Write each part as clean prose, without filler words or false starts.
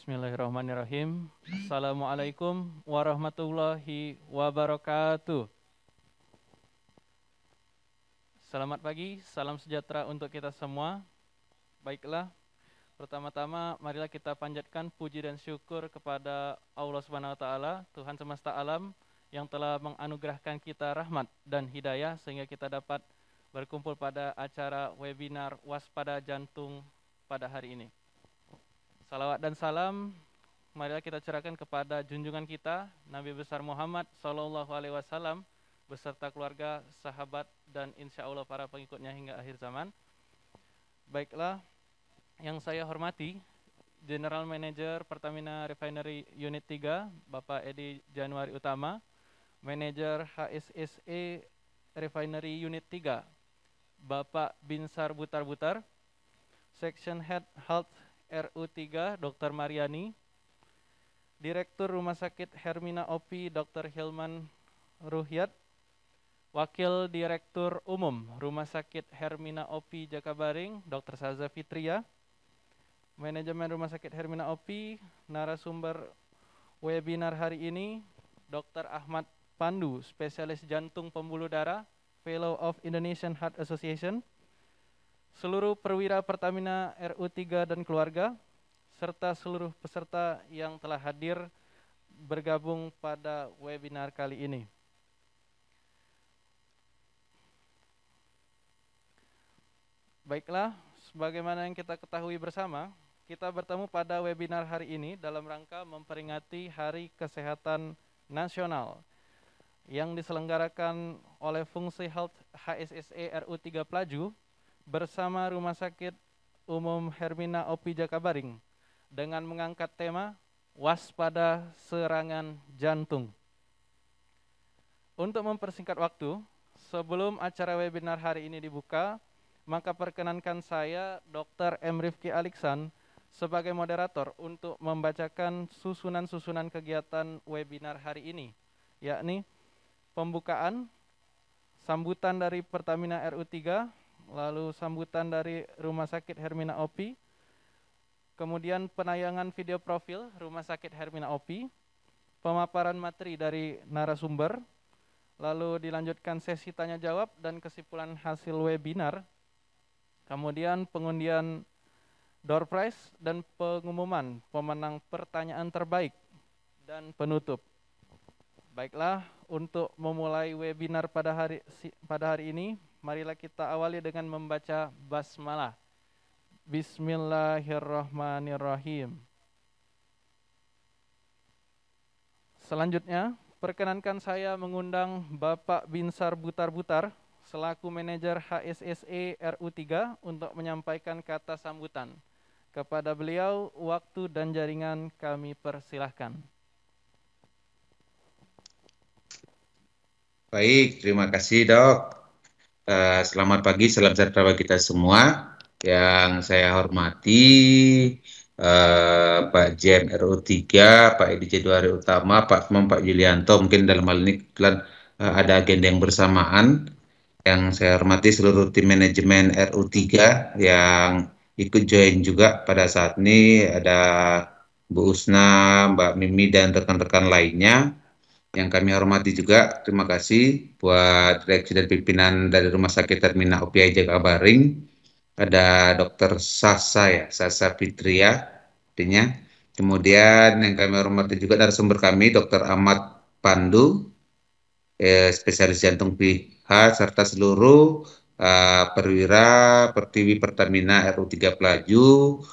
Bismillahirrahmanirrahim. Assalamualaikum warahmatullahi wabarakatuh. Selamat pagi, salam sejahtera untuk kita semua. Baiklah, pertama-tama marilah kita panjatkan puji dan syukur kepada Allah Subhanahu wa taala, Tuhan semesta alam yang telah menganugerahkan kita rahmat dan hidayah sehingga kita dapat berkumpul pada acara webinar Waspada Jantung pada hari ini. Salawat dan salam marilah kita curahkan kepada junjungan kita Nabi besar Muhammad Sallallahu Alaihi Wasallam beserta keluarga, sahabat, dan insya Allah para pengikutnya hingga akhir zaman. Baiklah, yang saya hormati General Manager Pertamina Refinery Unit 3 Bapak Edi Januari Utama, Manager HSSE Refinery Unit 3 Bapak Binsar Butar-Butar, Section Head Health RU3 Dr. Mariani, Direktur Rumah Sakit Hermina OPI Dr. Hilman Ruhyat, Wakil Direktur Umum Rumah Sakit Hermina OPI Jakabaring Dr. Saza Fitria, Manajemen Rumah Sakit Hermina OPI, narasumber webinar hari ini Dr. Ahmad Pandu, Spesialis Jantung Pembuluh Darah, Fellow of Indonesian Heart Association, seluruh perwira Pertamina RU3 dan keluarga, serta seluruh peserta yang telah hadir bergabung pada webinar kali ini. Baiklah, sebagaimana yang kita ketahui bersama, kita bertemu pada webinar hari ini dalam rangka memperingati Hari Kesehatan Nasional yang diselenggarakan oleh Fungsi Health HSSE RU3 Pelaju bersama Rumah Sakit Umum Hermina OPI Jakabaring dengan mengangkat tema Waspada Serangan Jantung. Untuk mempersingkat waktu, sebelum acara webinar hari ini dibuka, maka perkenankan saya Dr. M. Rifki Aliksan sebagai moderator untuk membacakan susunan-susunan kegiatan webinar hari ini, yakni pembukaan, sambutan dari Pertamina RU3, lalu sambutan dari Rumah Sakit Hermina OPI, kemudian penayangan video profil Rumah Sakit Hermina OPI, pemaparan materi dari narasumber, lalu dilanjutkan sesi tanya jawab dan kesimpulan hasil webinar, kemudian pengundian door prize dan pengumuman pemenang pertanyaan terbaik dan penutup. Baiklah, untuk memulai webinar pada hari ini, marilah kita awali dengan membaca basmalah. Bismillahirrahmanirrahim. Selanjutnya, perkenankan saya mengundang Bapak Binsar Butar-Butar selaku manajer HSSE RU3 untuk menyampaikan kata sambutan. Kepada beliau, waktu dan jaringan kami persilahkan. Baik, terima kasih Dok. Selamat pagi, salam sejahtera bagi kita semua. Yang saya hormati Pak Jem RU3, Pak Edi Januari Utama, Pak Imam, Pak Yulianto. Mungkin dalam hal ini kebetulan ada agenda yang bersamaan. Yang saya hormati seluruh tim manajemen RU3 yang ikut join juga pada saat ini. Ada Bu Usna, Mbak Mimi, dan rekan-rekan lainnya. Yang kami hormati juga, terima kasih buat direksi dan pimpinan dari Rumah Sakit Hermina OPI Jakabaring. Ada Dr. Sasa Fitria, artinya. Kemudian yang kami hormati juga dari sumber kami, Dr. Ahmad Pandu, spesialis jantung PH, serta seluruh perwira Pertiwi Pertamina RU3 Pelaju.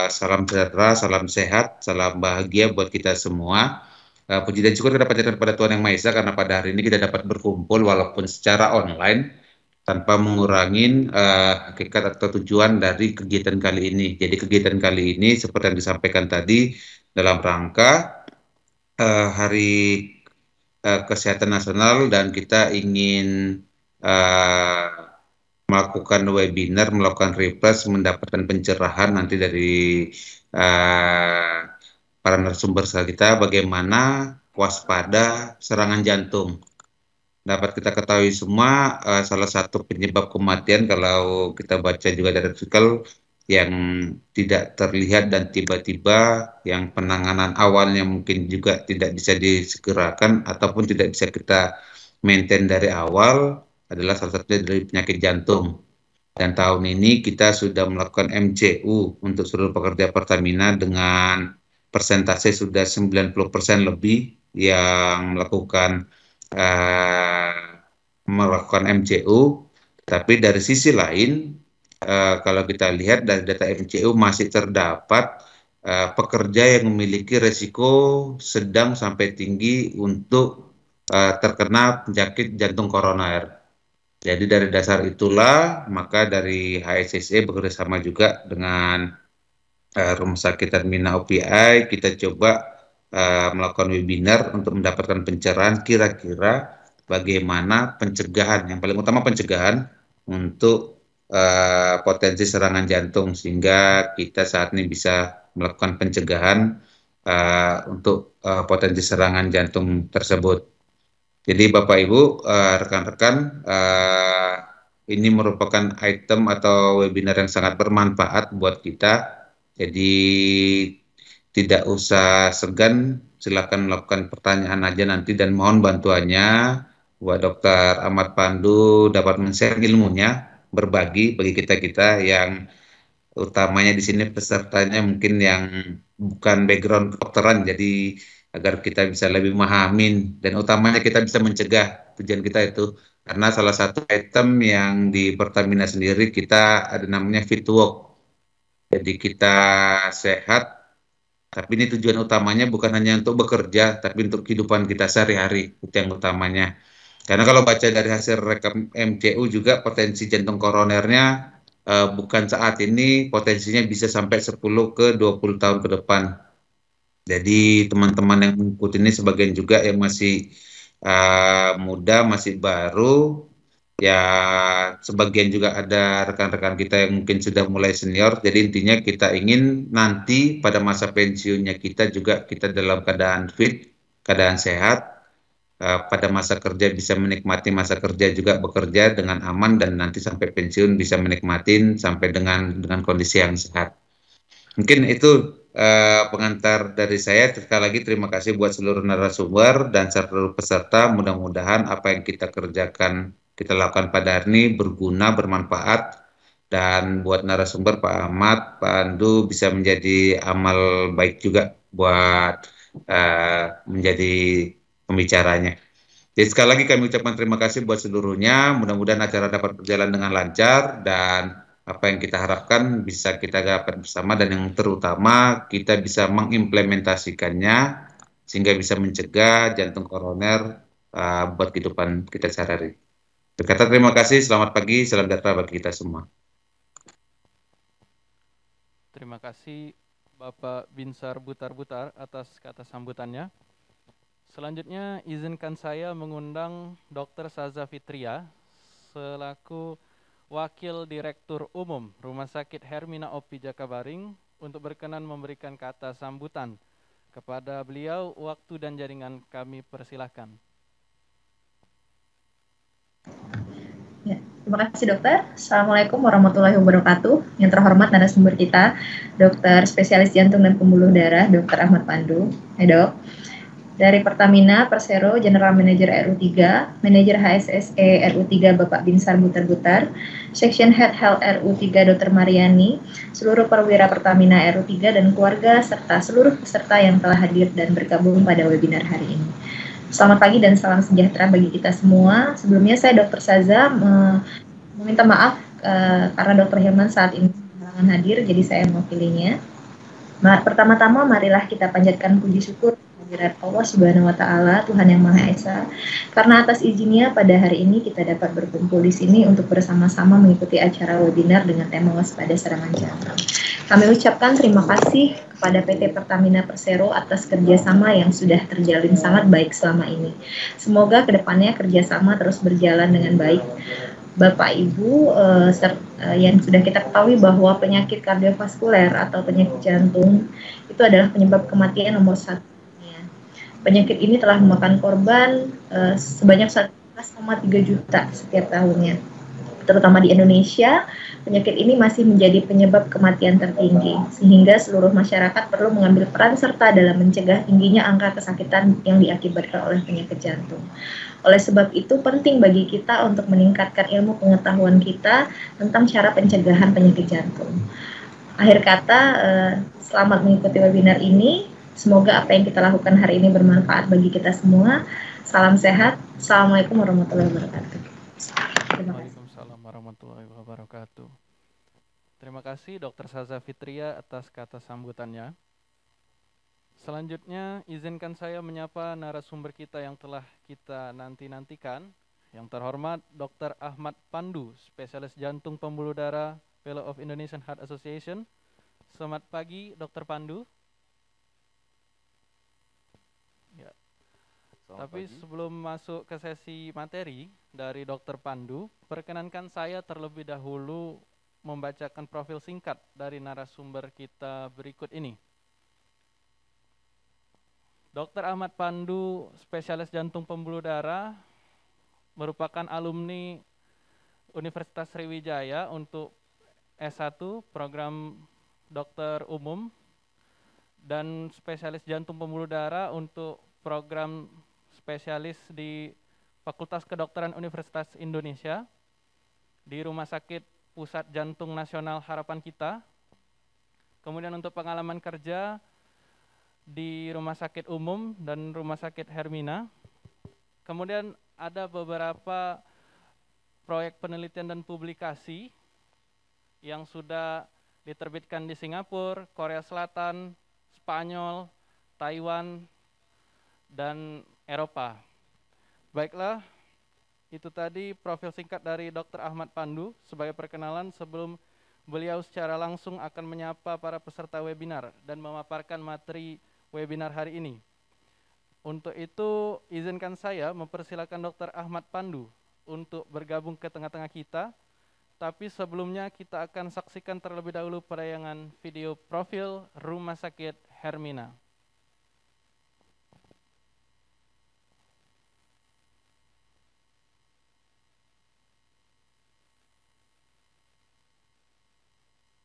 Salam sejahtera, salam sehat, salam bahagia buat kita semua. Puji dan syukur kita panjatkan kepada Tuhan Yang Maha Esa karena pada hari ini kita dapat berkumpul walaupun secara online tanpa mengurangi hakikat atau tujuan dari kegiatan kali ini. Jadi kegiatan kali ini seperti yang disampaikan tadi dalam rangka Hari Kesehatan Nasional, dan kita ingin melakukan webinar, melakukan refresh, mendapatkan pencerahan nanti dari para narasumber kita bagaimana waspada serangan jantung. Dapat kita ketahui semua salah satu penyebab kematian kalau kita baca juga dari artikel yang tidak terlihat dan tiba-tiba yang penanganan awalnya mungkin juga tidak bisa disegerakan ataupun tidak bisa kita maintain dari awal adalah salah satunya dari penyakit jantung. Dan tahun ini kita sudah melakukan MCU untuk seluruh pekerja Pertamina dengan persentase sudah 90% lebih yang melakukan MCU. Tapi dari sisi lain, kalau kita lihat dari data MCU masih terdapat pekerja yang memiliki resiko sedang sampai tinggi untuk terkena penyakit jantung koroner. Jadi dari dasar itulah, maka dari HSSE bekerjasama juga dengan Rumah Sakit Termina OPI, kita coba melakukan webinar untuk mendapatkan pencerahan kira-kira bagaimana pencegahan, yang paling utama pencegahan untuk potensi serangan jantung, sehingga kita saat ini bisa melakukan pencegahan untuk potensi serangan jantung tersebut. Jadi Bapak Ibu, rekan-rekan, ini merupakan item atau webinar yang sangat bermanfaat buat kita. Jadi tidak usah segan, silakan melakukan pertanyaan aja nanti dan mohon bantuannya buat Dr. Ahmad Pandu dapat men-share ilmunya, berbagi bagi kita-kita yang utamanya di sini pesertanya mungkin yang bukan background kedokteran, jadi agar kita bisa lebih memahamin dan utamanya kita bisa mencegah, tujuan kita itu. Karena salah satu item yang di Pertamina sendiri kita ada namanya fit to work. Jadi kita sehat, tapi ini tujuan utamanya bukan hanya untuk bekerja, tapi untuk kehidupan kita sehari-hari, itu yang utamanya. Karena kalau baca dari hasil rekam MCU juga potensi jantung koronernya bukan saat ini, potensinya bisa sampai 10 ke 20 tahun ke depan. Jadi teman-teman yang mengikuti ini sebagian juga yang masih muda, masih baru, ya sebagian juga ada rekan-rekan kita yang mungkin sudah mulai senior. Jadi intinya kita ingin nanti pada masa pensiunnya kita juga kita dalam keadaan fit, keadaan sehat, pada masa kerja bisa menikmati masa kerja juga bekerja dengan aman dan nanti sampai pensiun bisa menikmatin sampai dengan kondisi yang sehat. Mungkin itu pengantar dari saya. Sekali lagi terima kasih buat seluruh narasumber dan seluruh peserta. Mudah-mudahan apa yang kita kerjakan, kita lakukan pada hari ini berguna, bermanfaat. Dan buat narasumber Pak Ahmad, Pak Andu bisa menjadi amal baik juga buat menjadi pembicaranya. Jadi sekali lagi kami ucapkan terima kasih buat seluruhnya. Mudah-mudahan acara dapat berjalan dengan lancar dan apa yang kita harapkan bisa kita dapat bersama dan yang terutama kita bisa mengimplementasikannya sehingga bisa mencegah jantung koroner buat kehidupan kita sehari-hari. Berkata terima kasih, selamat pagi, salam sejahtera bagi kita semua. Terima kasih Bapak Binsar Butar-Butar atas kata sambutannya. Selanjutnya izinkan saya mengundang Dr. Saza Fitria selaku Wakil Direktur Umum Rumah Sakit Hermina OPI Jakabaring untuk berkenan memberikan kata sambutan. Kepada beliau, waktu dan jaringan kami persilahkan. Ya, terima kasih dokter. Assalamualaikum warahmatullahi wabarakatuh. Yang terhormat narasumber kita, dokter spesialis jantung dan pembuluh darah, Dr. Ahmad Pandu. Hai dok. Dari Pertamina, Persero, General Manager RU3, Manager HSSE RU3 Bapak Binsar Butar-Butar, Section Head Health RU3 Dr. Mariani, seluruh perwira Pertamina RU3 dan keluarga, serta seluruh peserta yang telah hadir dan bergabung pada webinar hari ini. Selamat pagi dan salam sejahtera bagi kita semua. Sebelumnya saya Dr. Saza meminta maaf karena Dr. Hilman saat ini halangan hadir, jadi saya mewakilinya. Pertama-tama marilah kita panjatkan puji syukur kehadirat Allah Subhanahu wa taala, Tuhan yang Maha Esa. Karena atas izinnya pada hari ini kita dapat berkumpul di sini untuk bersama-sama mengikuti acara webinar dengan tema waspada serangan jantung. Kami ucapkan terima kasih kepada PT Pertamina Persero atas kerjasama yang sudah terjalin sangat baik selama ini. Semoga kedepannya kerjasama terus berjalan dengan baik. Bapak Ibu yang sudah kita ketahui bahwa penyakit kardiovaskuler atau penyakit jantung itu adalah penyebab kematian nomor 1. Penyakit ini telah memakan korban sebanyak 11,3 juta setiap tahunnya. terutama di Indonesia, penyakit ini masih menjadi penyebab kematian tertinggi, sehingga seluruh masyarakat perlu mengambil peran serta dalam mencegah tingginya angka kesakitan yang diakibatkan oleh penyakit jantung. Oleh sebab itu, penting bagi kita untuk meningkatkan ilmu pengetahuan kita tentang cara pencegahan penyakit jantung. Akhir kata, selamat mengikuti webinar ini. Semoga apa yang kita lakukan hari ini bermanfaat bagi kita semua. Salam sehat. Assalamualaikum warahmatullahi wabarakatuh. Waalaikumsalam warahmatullahi wabarakatuh. Terima kasih Dr. Saza Fitria atas kata sambutannya. Selanjutnya, izinkan saya menyapa narasumber kita yang telah kita nanti-nantikan. Yang terhormat Dr. Ahmad Pandu, spesialis jantung pembuluh darah, Fellow of Indonesian Heart Association. Selamat pagi, Dr. Pandu. Ya. Tapi sebelum masuk ke sesi materi dari Dr. Pandu, perkenankan saya terlebih dahulu membacakan profil singkat dari narasumber kita berikut ini. Dr. Ahmad Pandu, spesialis jantung pembuluh darah, merupakan alumni Universitas Sriwijaya untuk S1 program dokter umum dan spesialis jantung pembuluh darah untuk program spesialis di Fakultas Kedokteran Universitas Indonesia di Rumah Sakit Pusat Jantung Nasional Harapan Kita. Kemudian untuk pengalaman kerja di Rumah Sakit Umum dan Rumah Sakit Hermina. Kemudian ada beberapa proyek penelitian dan publikasi yang sudah diterbitkan di Singapura, Korea Selatan, Spanyol, Taiwan, dan Eropa. Baiklah, itu tadi profil singkat dari Dr. Ahmad Pandu sebagai perkenalan sebelum beliau secara langsung akan menyapa para peserta webinar dan memaparkan materi webinar hari ini. Untuk itu, izinkan saya mempersilakan Dr. Ahmad Pandu untuk bergabung ke tengah-tengah kita. Tapi sebelumnya kita akan saksikan terlebih dahulu penayangan video profil Rumah Sakit Hermina.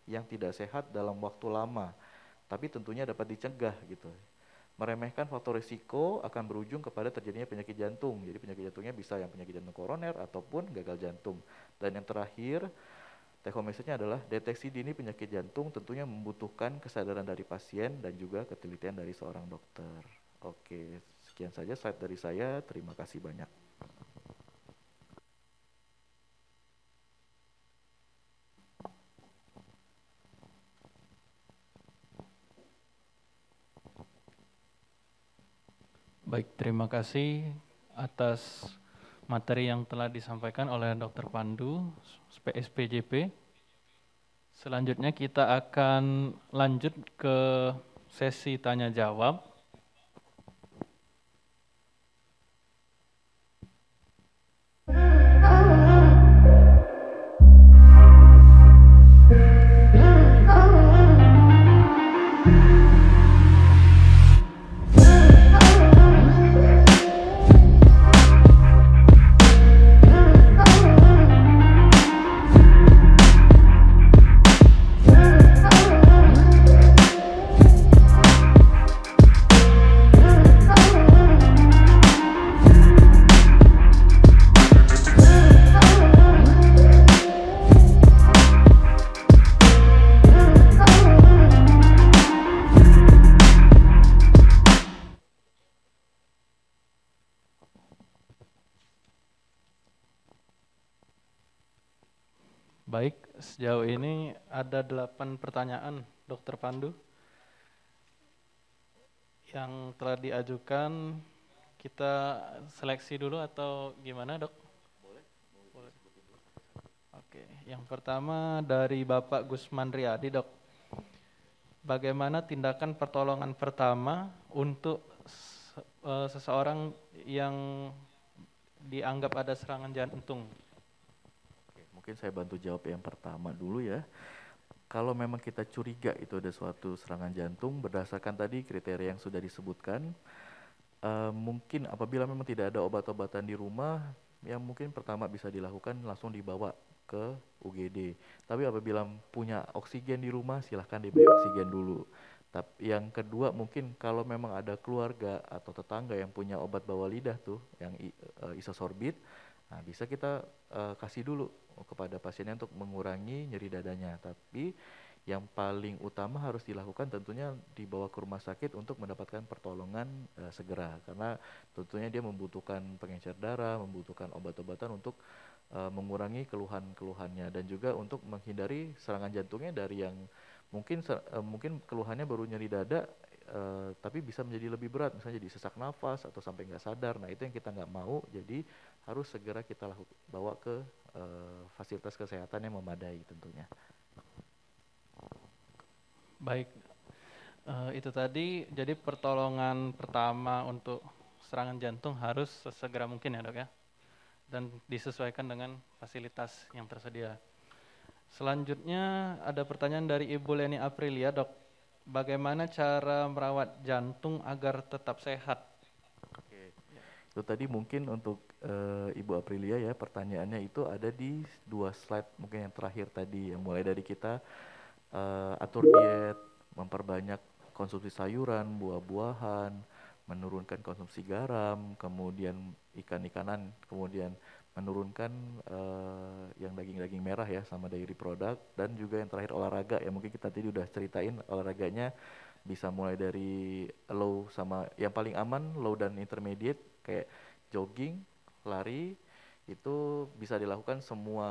Yang tidak sehat dalam waktu lama, tapi tentunya dapat dicegah gitu. Meremehkan faktor risiko akan berujung kepada terjadinya penyakit jantung. Jadi penyakit jantungnya bisa yang penyakit jantung koroner ataupun gagal jantung. Dan yang terakhir, take home message-nya adalah deteksi dini penyakit jantung tentunya membutuhkan kesadaran dari pasien dan juga ketelitian dari seorang dokter. Oke, sekian saja slide dari saya. Terima kasih banyak. Baik, terima kasih atas materi yang telah disampaikan oleh Dr. Pandu, SPJP. Selanjutnya kita akan lanjut ke sesi tanya jawab. Baik, sejauh ini ada 8 pertanyaan, Dr. Pandu, yang telah diajukan. Kita seleksi dulu atau gimana, Dok? Boleh. Oke, yang pertama dari Bapak Gusman Riyadi, Dok. Bagaimana tindakan pertolongan pertama untuk seseorang yang dianggap ada serangan jantung? Mungkin saya bantu jawab yang pertama dulu ya. Kalau memang kita curiga itu ada suatu serangan jantung, berdasarkan tadi kriteria yang sudah disebutkan, mungkin apabila memang tidak ada obat-obatan di rumah, yang mungkin pertama bisa dilakukan langsung dibawa ke UGD. Tapi apabila punya oksigen di rumah, silahkan diberi oksigen dulu. Tapi yang kedua mungkin kalau memang ada keluarga atau tetangga yang punya obat bawah lidah tuh, yang isosorbit, nah bisa kita kasih dulu kepada pasiennya untuk mengurangi nyeri dadanya. Tapi yang paling utama harus dilakukan tentunya dibawa ke rumah sakit untuk mendapatkan pertolongan segera, karena tentunya dia membutuhkan pengencer darah, membutuhkan obat-obatan untuk mengurangi keluhan-keluhannya, dan juga untuk menghindari serangan jantungnya dari yang mungkin keluhannya baru nyeri dada, tapi bisa menjadi lebih berat, misalnya jadi sesak nafas atau sampai nggak sadar. Nah itu yang kita nggak mau, jadi harus segera kita bawa ke fasilitas kesehatan yang memadai tentunya. Baik, itu tadi jadi pertolongan pertama untuk serangan jantung harus sesegera mungkin ya dok ya, dan disesuaikan dengan fasilitas yang tersedia. Selanjutnya ada pertanyaan dari Ibu Leni Aprilia, dok. Bagaimana cara merawat jantung agar tetap sehat? Oke. Itu tadi mungkin untuk Ibu Aprilia ya, pertanyaannya itu ada di 2 slide mungkin yang terakhir tadi, yang mulai dari kita atur diet, memperbanyak konsumsi sayuran, buah-buahan, menurunkan konsumsi garam, kemudian ikan-ikanan, kemudian menurunkan yang daging-daging merah ya, sama dairy product, dan juga yang terakhir olahraga ya. Mungkin kita tadi udah ceritain olahraganya bisa mulai dari low sama yang paling aman, low dan intermediate, kayak jogging, lari, itu bisa dilakukan semua,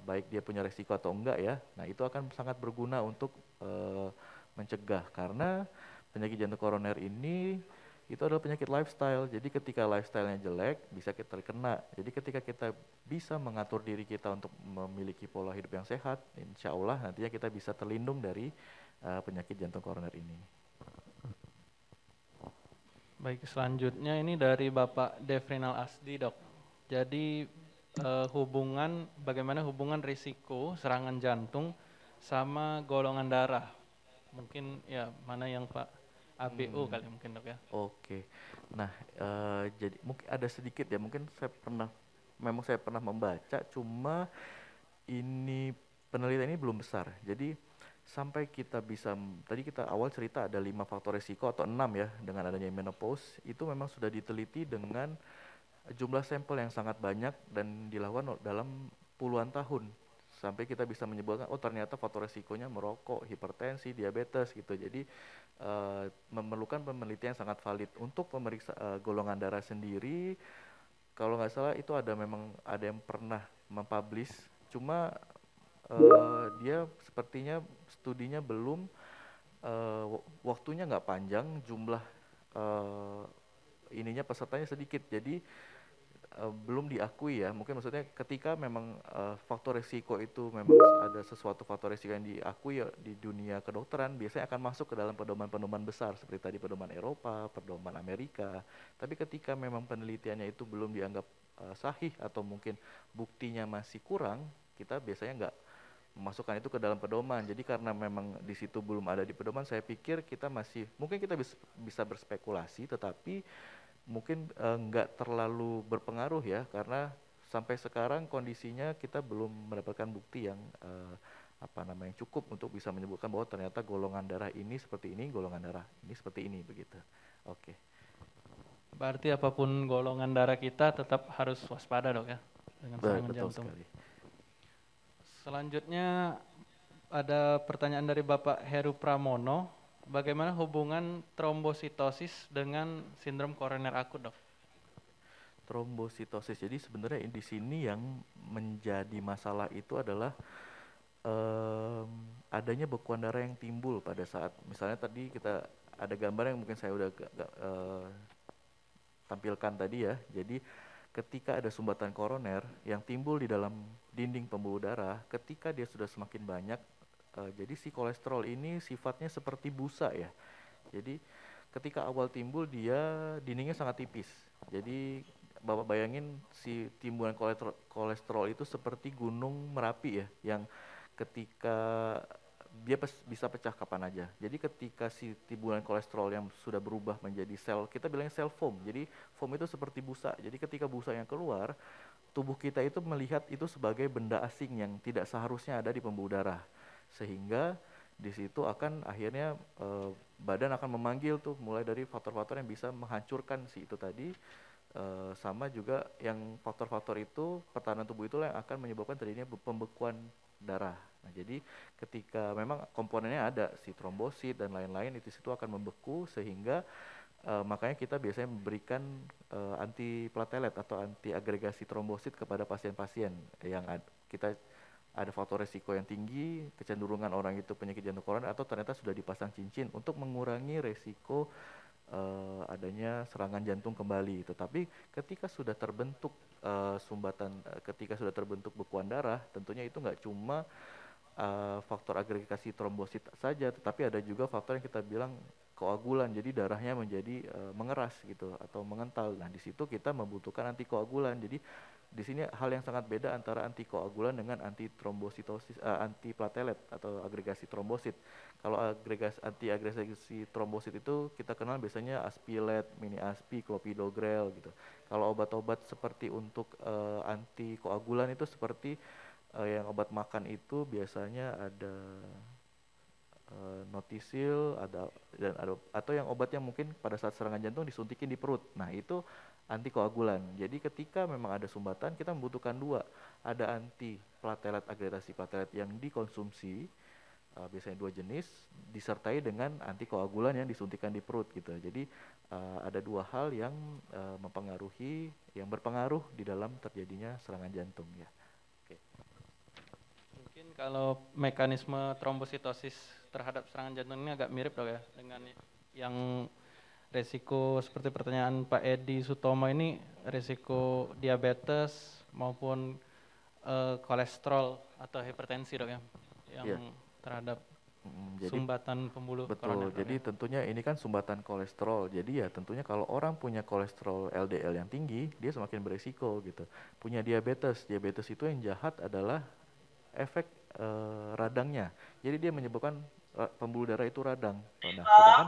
baik dia punya resiko atau enggak ya. Nah itu akan sangat berguna untuk mencegah, karena penyakit jantung koroner ini itu adalah penyakit lifestyle. Jadi ketika lifestyle-nya jelek bisa kita terkena. Jadi ketika kita bisa mengatur diri kita untuk memiliki pola hidup yang sehat, insya Allah nantinya kita bisa terlindung dari penyakit jantung koroner ini. Baik, selanjutnya ini dari Bapak Devrinal Asdi, dok. Jadi bagaimana hubungan risiko serangan jantung sama golongan darah? Mungkin ya mana yang Pak ABO kali mungkin dok ya. Oke. Nah, jadi mungkin ada sedikit ya, mungkin saya pernah membaca, cuma ini penelitian ini belum besar. Jadi sampai kita bisa, tadi kita awal cerita ada 5 faktor risiko atau 6 ya dengan adanya menopause, itu memang sudah diteliti dengan jumlah sampel yang sangat banyak dan dilakukan dalam puluhan tahun, sampai kita bisa menyebutkan oh ternyata faktor resikonya merokok, hipertensi, diabetes gitu. Jadi memerlukan penelitian yang sangat valid untuk pemeriksa golongan darah sendiri. Kalau nggak salah itu memang ada yang pernah mempublish, cuma dia sepertinya studinya belum, waktunya nggak panjang, jumlah pesertanya sedikit, jadi belum diakui ya. Mungkin maksudnya ketika memang faktor risiko itu memang ada sesuatu faktor risiko yang diakui ya, di dunia kedokteran biasanya akan masuk ke dalam pedoman-pedoman besar seperti tadi pedoman Eropa, pedoman Amerika. Tapi ketika memang penelitiannya itu belum dianggap sahih atau mungkin buktinya masih kurang, kita biasanya nggak memasukkan itu ke dalam pedoman. Jadi karena memang di situ belum ada di pedoman, saya pikir kita mungkin kita bisa berspekulasi, tetapi mungkin nggak terlalu berpengaruh ya, karena sampai sekarang kondisinya kita belum mendapatkan bukti yang cukup untuk bisa menyebutkan bahwa ternyata golongan darah ini seperti ini, golongan darah ini seperti ini begitu. Oke. Berarti apapun golongan darah kita tetap harus waspada dok ya dengan serangan Betul jantung. sekali. Selanjutnya ada pertanyaan dari Bapak Heru Pramono. Bagaimana hubungan trombositosis dengan sindrom koroner akut, dok? Trombositosis. Jadi sebenarnya di sini yang menjadi masalah itu adalah adanya bekuan darah yang timbul pada saat, misalnya tadi kita ada gambar yang mungkin saya udah tampilkan tadi ya. Jadi ketika ada sumbatan koroner yang timbul di dalam dinding pembuluh darah, ketika dia sudah semakin banyak, jadi si kolesterol ini sifatnya seperti busa ya. Jadi ketika awal timbul dia dindingnya sangat tipis. Jadi Bapak bayangin si timbulan kolesterol itu seperti gunung Merapi ya, yang ketika dia bisa pecah kapan aja. Jadi ketika si timbulan kolesterol yang sudah berubah menjadi sel, kita bilangnya sel foam. Jadi foam itu seperti busa. Jadi ketika busa yang keluar, tubuh kita itu melihat itu sebagai benda asing yang tidak seharusnya ada di pembuluh darah, sehingga di situ akan akhirnya badan akan memanggil tuh mulai dari faktor-faktor yang bisa menghancurkan si itu tadi, sama juga yang faktor-faktor itu pertahanan tubuh itulah yang akan menyebabkan terjadinya pembekuan darah. Nah, jadi ketika memang komponennya ada si trombosit dan lain-lain itu situ akan membeku, sehingga makanya kita biasanya memberikan antiplatelet atau anti agregasi trombosit kepada pasien-pasien yang kita ada faktor resiko yang tinggi, kecenderungan orang itu penyakit jantung koroner, atau ternyata sudah dipasang cincin untuk mengurangi resiko adanya serangan jantung kembali. Tetapi ketika sudah terbentuk ketika sudah terbentuk bekuan darah, tentunya itu nggak cuma faktor agregasi trombosit saja, tetapi ada juga faktor yang kita bilang koagulan, jadi darahnya menjadi mengeras gitu atau mengental. Nah, di situ kita membutuhkan antikoagulan. Jadi di sini hal yang sangat beda antara antikoagulan dengan antitrombositosis, antiplatelet atau agregasi trombosit. Kalau anti-agregasi trombosit itu kita kenal biasanya Aspilet, mini aspi, clopidogrel gitu. Kalau obat-obat seperti untuk antikoagulan itu seperti yang obat makan itu biasanya ada Notisil, atau yang obat yang mungkin pada saat serangan jantung disuntikin di perut. Nah, itu antikoagulan. Jadi ketika memang ada sumbatan, kita membutuhkan dua. Ada antiplatelet, agregasi platelet yang dikonsumsi, biasanya 2 jenis, disertai dengan antikoagulan yang disuntikan di perut gitu. Jadi ada 2 hal yang berpengaruh di dalam terjadinya serangan jantung ya. Oke. Mungkin kalau mekanisme trombositosis terhadap serangan jantung ini agak mirip dok ya dengan yang resiko seperti pertanyaan Pak Edi Sutomo ini, resiko diabetes maupun kolesterol atau hipertensi dok ya, yang terhadap Jadi, sumbatan pembuluh betul, koroner. jadi tentunya ini kan sumbatan kolesterol. Jadi ya tentunya kalau orang punya kolesterol LDL yang tinggi, dia semakin beresiko gitu. Punya diabetes itu yang jahat adalah efek radangnya. Jadi dia menyebabkan pembuluh darah itu radang. Nah, sedangkan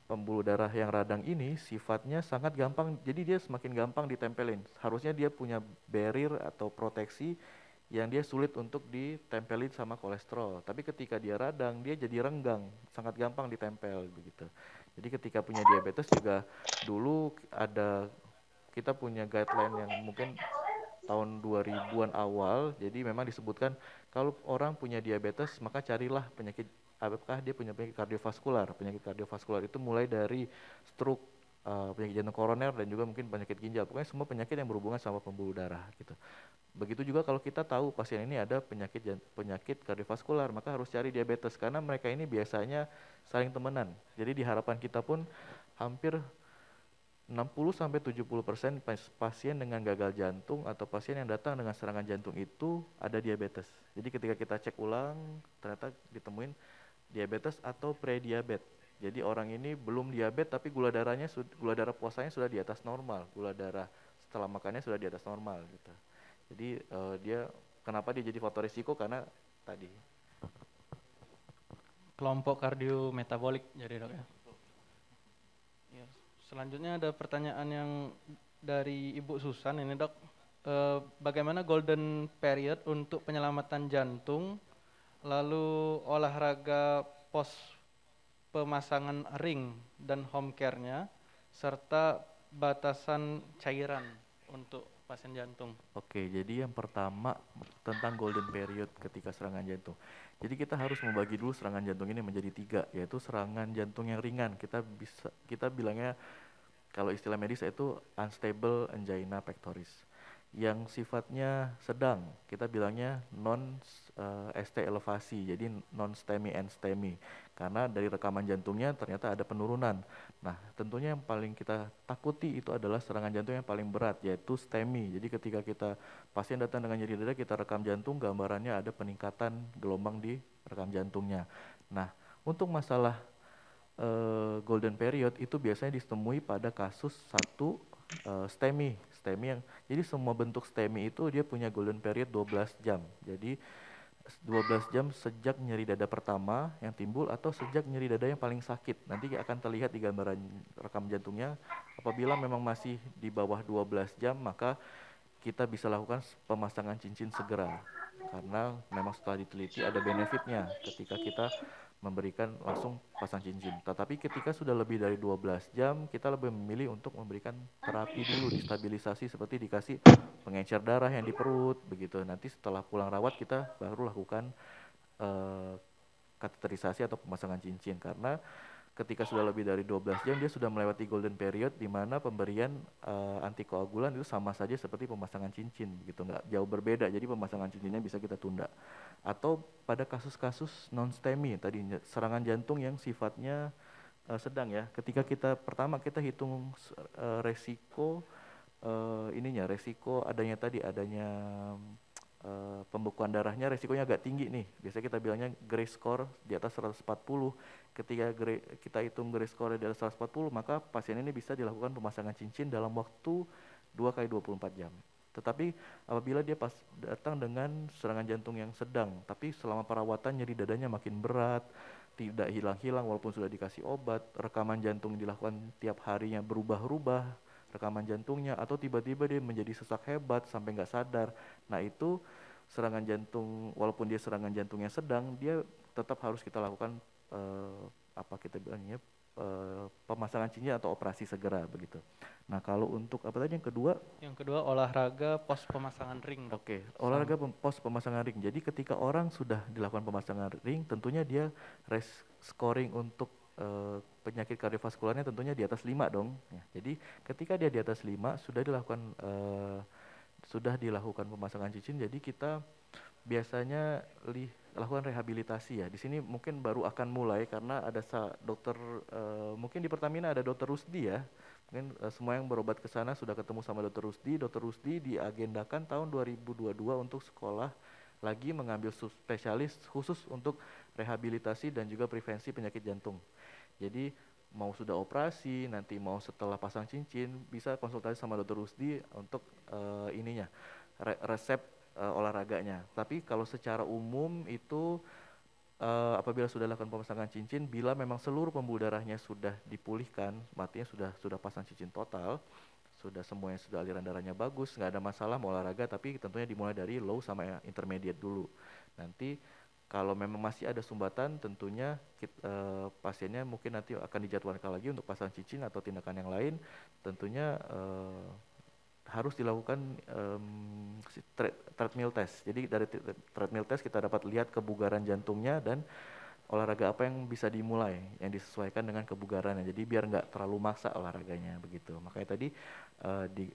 pembuluh darah yang radang ini sifatnya sangat gampang, jadi dia semakin gampang ditempelin. Harusnya dia punya barrier atau proteksi yang dia sulit untuk ditempelin sama kolesterol. Tapi ketika dia radang, dia jadi renggang, sangat gampang ditempel begitu. Jadi ketika punya diabetes juga dulu kita punya guideline yang mungkin tahun 2000-an awal. Jadi memang disebutkan kalau orang punya diabetes maka carilah penyakit, apakah dia punya penyakit kardiovaskular. Penyakit kardiovaskular itu mulai dari stroke, penyakit jantung koroner, dan juga mungkin penyakit ginjal. Pokoknya semua penyakit yang berhubungan sama pembuluh darah gitu. Begitu juga kalau kita tahu pasien ini ada penyakit kardiovaskular, maka harus cari diabetes karena mereka ini biasanya saling temenan. Jadi di harapan kita pun hampir 60-70% pasien dengan gagal jantung atau pasien yang datang dengan serangan jantung itu ada diabetes. Jadi ketika kita cek ulang, ternyata ditemuin diabetes atau prediabetes. Jadi orang ini belum diabetes tapi gula darah puasanya sudah di atas normal, gula darah setelah makannya sudah di atas normal gitu. Jadi kenapa dia jadi faktor risiko, karena tadi Kelompok kardiometabolik jadi dok ya. Selanjutnya ada pertanyaan yang dari Ibu Susan ini dok. Bagaimana golden period untuk penyelamatan jantung, lalu olahraga pos pemasangan ring dan home care-nya, serta batasan cairan untuk pasien jantung. Oke, jadi yang pertama tentang golden period ketika serangan jantung. Jadi kita harus membagi dulu serangan jantung ini menjadi 3, yaitu serangan jantung yang ringan. Kita bilangnya, kalau istilah medis itu unstable angina pectoris. Yang sifatnya sedang, kita bilangnya non ST elevasi, jadi non STEMI and STEMI. Karena dari rekaman jantungnya ternyata ada penurunan. Nah, tentunya yang paling kita takuti itu adalah serangan jantung yang paling berat, yaitu STEMI. Jadi ketika pasien datang dengan nyeri dada, kita rekam jantung, gambarannya ada peningkatan gelombang di rekam jantungnya. Nah, untuk masalah golden period itu biasanya ditemui pada kasus 1 STEMI yang, jadi semua bentuk STEMI itu dia punya golden period 12 jam. Jadi 12 jam sejak nyeri dada pertama yang timbul atau sejak nyeri dada yang paling sakit. Nanti akan terlihat di gambaran rekam jantungnya. Apabila memang masih di bawah 12 jam, maka kita bisa lakukan pemasangan cincin segera, karena memang setelah diteliti ada benefitnya ketika kita memberikan langsung pasang cincin. Tetapi ketika sudah lebih dari 12 jam, kita lebih memilih untuk memberikan terapi dulu, distabilisasi seperti dikasih pengencer darah yang di perut, begitu. Nanti setelah pulang rawat kita baru lakukan eh, kateterisasi atau pemasangan cincin, karena ketika sudah lebih dari 12 jam dia sudah melewati golden period di mana pemberian antikoagulan itu sama saja seperti pemasangan cincin, gitu, nggak jauh berbeda. Jadi pemasangan cincinnya bisa kita tunda. Atau pada kasus-kasus non STEMI tadi, serangan jantung yang sifatnya sedang ya, ketika kita hitung resiko resiko adanya pembekuan darahnya, resikonya agak tinggi nih. Biasanya kita bilangnya Gray score di atas 140. Ketika kita hitung Gray score di atas 140, maka pasien ini bisa dilakukan pemasangan cincin dalam waktu 2 kali 24 jam. Tetapi apabila dia pas datang dengan serangan jantung yang sedang, tapi selama perawatan nyeri dadanya makin berat, tidak hilang-hilang walaupun sudah dikasih obat, rekaman jantung dilakukan tiap harinya berubah-ubah rekaman jantungnya, atau tiba-tiba dia menjadi sesak hebat sampai nggak sadar. Nah itu serangan jantung, walaupun dia serangan jantungnya sedang, dia tetap harus kita lakukan pemasangan cincin atau operasi segera, begitu. Nah kalau untuk apa tadi yang kedua? Yang kedua olahraga pos pemasangan ring, Dok. Oke, olahraga pos pemasangan ring. Jadi ketika orang sudah dilakukan pemasangan ring, tentunya dia scoring untuk penyakit kardiovaskularnya tentunya di atas 5 dong. Ya, jadi ketika dia di atas 5 sudah dilakukan pemasangan cincin, jadi kita biasanya lakukan rehabilitasi ya. Di sini mungkin baru akan mulai karena ada dokter mungkin di Pertamina ada Dokter Rusdi ya. Mungkin semua yang berobat ke sana sudah ketemu sama Dokter Rusdi. Dokter Rusdi diagendakan tahun 2022 untuk sekolah lagi mengambil spesialis khusus untuk rehabilitasi dan juga prevensi penyakit jantung. Jadi mau sudah operasi, nanti mau setelah pasang cincin, bisa konsultasi sama Dokter Rusdi untuk resep olahraganya. Tapi kalau secara umum itu apabila sudah lakukan pemasangan cincin, bila memang seluruh pembuluh darahnya sudah dipulihkan, artinya sudah pasang cincin total, sudah semuanya sudah aliran darahnya bagus, nggak ada masalah mau olahraga, tapi tentunya dimulai dari low sama intermediate dulu. Nanti kalau memang masih ada sumbatan, tentunya pasiennya mungkin nanti akan dijadwalkan lagi untuk pasang cincin atau tindakan yang lain. Tentunya harus dilakukan treadmill test. Jadi dari treadmill test kita dapat lihat kebugaran jantungnya dan olahraga apa yang bisa dimulai, yang disesuaikan dengan kebugarannya. Jadi biar nggak terlalu maksa olahraganya, begitu. Makanya tadi di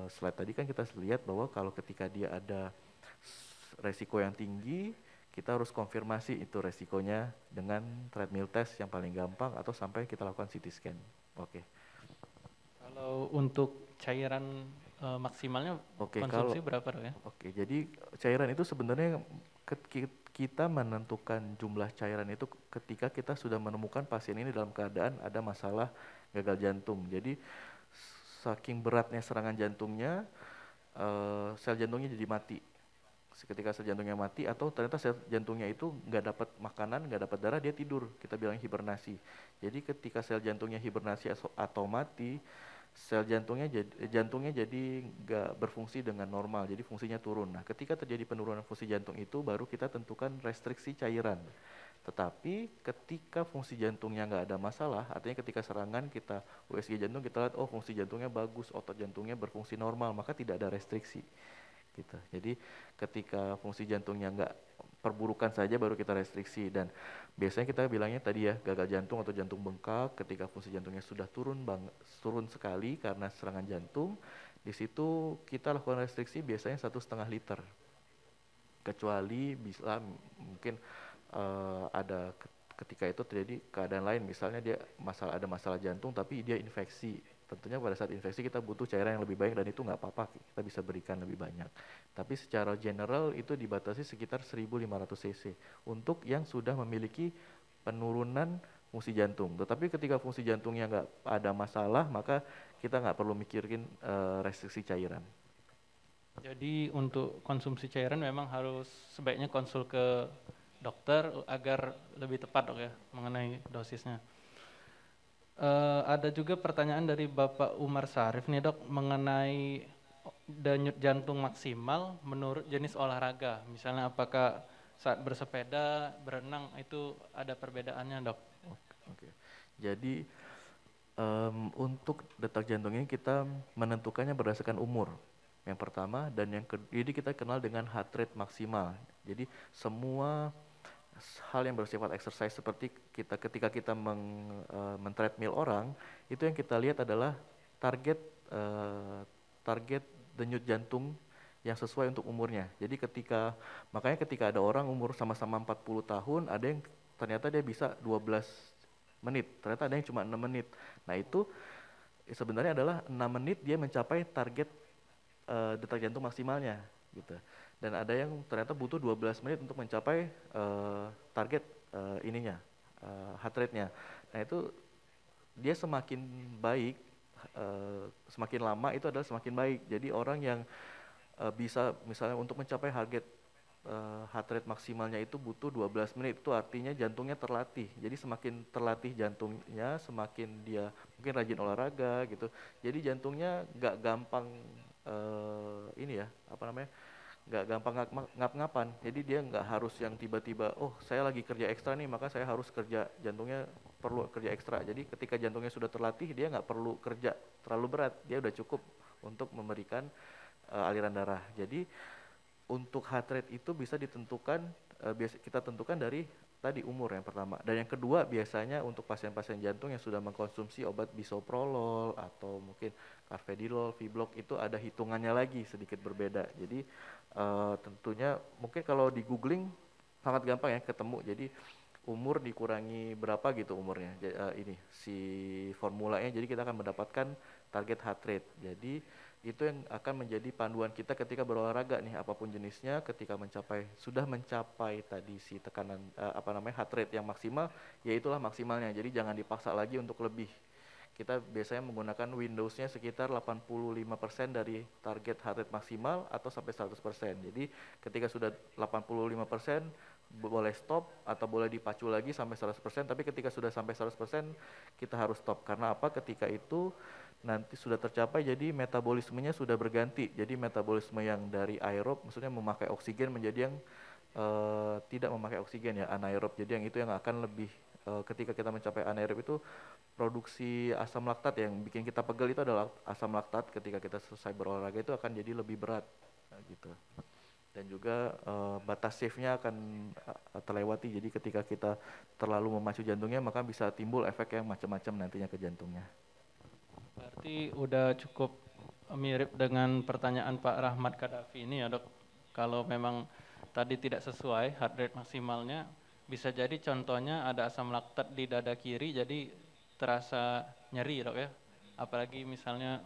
slide tadi kan kita lihat bahwa kalau ketika dia ada resiko yang tinggi, kita harus konfirmasi itu resikonya dengan treadmill test yang paling gampang atau sampai kita lakukan CT scan. Oke. Kalau untuk cairan maksimalnya konsumsi berapa, Dok ya? Oke, jadi cairan itu sebenarnya kita menentukan jumlah cairan itu ketika kita sudah menemukan pasien ini dalam keadaan ada masalah gagal jantung. Jadi saking beratnya serangan jantungnya, sel jantungnya jadi mati. Ketika sel jantungnya mati atau ternyata sel jantungnya itu nggak dapat makanan, nggak dapat darah, dia tidur, kita bilang hibernasi. Jadi ketika sel jantungnya hibernasi atau mati, sel jantungnya jadi nggak berfungsi dengan normal, jadi fungsinya turun. Nah ketika terjadi penurunan fungsi jantung itu baru kita tentukan restriksi cairan. Tetapi ketika fungsi jantungnya nggak ada masalah, artinya ketika serangan kita USG jantung kita lihat oh fungsi jantungnya bagus, otot jantungnya berfungsi normal, maka tidak ada restriksi. Gitu. Jadi ketika fungsi jantungnya nggak perburukan saja baru kita restriksi, dan biasanya kita bilangnya tadi ya gagal jantung atau jantung bengkak ketika fungsi jantungnya sudah turun sekali karena serangan jantung. Di situ kita lakukan restriksi biasanya 1,5 liter, kecuali bisa mungkin ada ketika itu terjadi keadaan lain, misalnya dia ada masalah jantung tapi dia infeksi. Tentunya pada saat infeksi kita butuh cairan yang lebih baik dan itu nggak apa-apa, kita bisa berikan lebih banyak. Tapi secara general itu dibatasi sekitar 1.500 cc untuk yang sudah memiliki penurunan fungsi jantung. Tetapi ketika fungsi jantungnya nggak ada masalah, maka kita nggak perlu mikirin restriksi cairan. Jadi untuk konsumsi cairan memang harus sebaiknya konsul ke dokter agar lebih tepat, Dok ya, mengenai dosisnya. Ada juga pertanyaan dari Bapak Umar Sarif nih, Dok, mengenai denyut jantung maksimal menurut jenis olahraga? Misalnya apakah saat bersepeda, berenang itu ada perbedaannya, Dok? Oke. Jadi untuk detak jantung ini kita menentukannya berdasarkan umur. Yang pertama dan jadi kita kenal dengan heart rate maksimal. Jadi semua hal yang bersifat exercise seperti ketika kita men-treadmill orang, itu yang kita lihat adalah target target denyut jantung yang sesuai untuk umurnya. Jadi makanya ketika ada orang umur sama-sama 40 tahun, ada yang ternyata dia bisa 12 menit, ternyata ada yang cuma 6 menit. Nah itu sebenarnya adalah 6 menit dia mencapai target detak jantung maksimalnya gitu. Dan ada yang ternyata butuh 12 menit untuk mencapai target heart rate-nya. Nah itu dia semakin baik, semakin lama itu adalah semakin baik. Jadi orang yang bisa misalnya untuk mencapai target heart rate maksimalnya itu butuh 12 menit, itu artinya jantungnya terlatih. Jadi semakin terlatih jantungnya, semakin dia mungkin rajin olahraga gitu. Jadi jantungnya nggak gampang nggak gampang ngap-ngapan. Jadi dia nggak harus yang tiba-tiba, oh saya lagi kerja ekstra nih, maka saya harus jantungnya perlu kerja ekstra. Jadi ketika jantungnya sudah terlatih, dia nggak perlu kerja terlalu berat, dia udah cukup untuk memberikan aliran darah. Jadi untuk heart rate itu bisa ditentukan, kita tentukan dari tadi umur yang pertama. Dan yang kedua biasanya untuk pasien-pasien jantung yang sudah mengkonsumsi obat bisoprolol atau mungkin carvedilol, Vblok, itu ada hitungannya lagi sedikit berbeda. Jadi tentunya mungkin kalau di googling sangat gampang ya ketemu. Jadi umur dikurangi berapa gitu umurnya, ini si formulanya. Jadi kita akan mendapatkan target heart rate. Jadi itu yang akan menjadi panduan kita ketika berolahraga nih, apapun jenisnya. Ketika sudah mencapai tadi si tekanan heart rate yang maksimal, ya itulah maksimalnya. Jadi jangan dipaksa lagi untuk lebih. Kita biasanya menggunakan Windows-nya sekitar 85% dari target heart rate maksimal atau sampai 100%. Jadi ketika sudah 85% boleh stop atau boleh dipacu lagi sampai 100%, tapi ketika sudah sampai 100% kita harus stop. Karena apa? Ketika itu nanti sudah tercapai, jadi metabolismenya sudah berganti. Jadi metabolisme yang dari aerob, maksudnya memakai oksigen, menjadi yang tidak memakai oksigen ya, anaerob. Jadi yang itu yang akan lebih, ketika kita mencapai anaerob itu produksi asam laktat yang bikin kita pegel itu adalah asam laktat. Ketika kita selesai berolahraga itu akan jadi lebih berat gitu. Dan juga batas safe-nya akan terlewati. Jadi ketika kita terlalu memacu jantungnya, maka bisa timbul efek yang macam-macam nantinya ke jantungnya. Berarti udah cukup mirip dengan pertanyaan Pak Rahmat Kadafi ini ya, Dok. Kalau memang tadi tidak sesuai heart rate maksimalnya, bisa jadi contohnya ada asam laktat di dada kiri, jadi terasa nyeri, Dok ya. Apalagi misalnya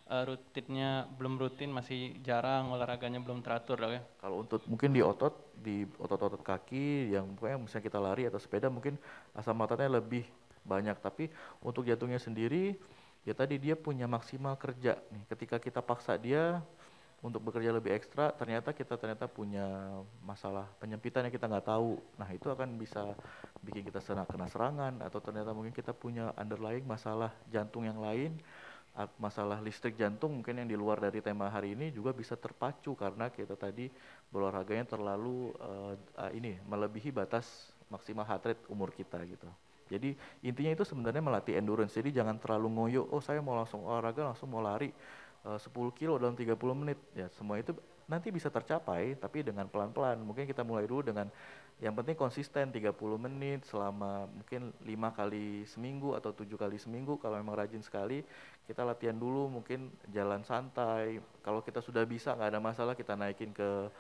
rutinnya belum rutin, masih jarang, olahraganya belum teratur, Dok ya. Kalau untuk mungkin di otot-otot kaki yang pokoknya misalnya kita lari atau sepeda, mungkin asam laktatnya lebih banyak. Tapi untuk jantungnya sendiri, ya tadi dia punya maksimal kerja nih. Ketika kita paksa dia untuk bekerja lebih ekstra, ternyata punya masalah penyempitan yang kita nggak tahu. Nah itu akan bisa bikin kita kena serangan, atau ternyata mungkin kita punya underlying masalah jantung yang lain, masalah listrik jantung mungkin yang di luar dari tema hari ini juga bisa terpacu karena kita tadi berolahraganya terlalu melebihi batas maksimal heart rate umur kita gitu. Jadi intinya itu sebenarnya melatih endurance. Jadi jangan terlalu ngoyo, oh saya mau langsung olahraga, langsung mau lari 10 kilo dalam 30 menit. Ya semua itu nanti bisa tercapai, tapi dengan pelan-pelan. Mungkin kita mulai dulu dengan yang penting konsisten 30 menit selama mungkin 5 kali seminggu atau 7 kali seminggu. Kalau memang rajin sekali, kita latihan dulu mungkin jalan santai. Kalau kita sudah bisa, nggak ada masalah, kita naikin ke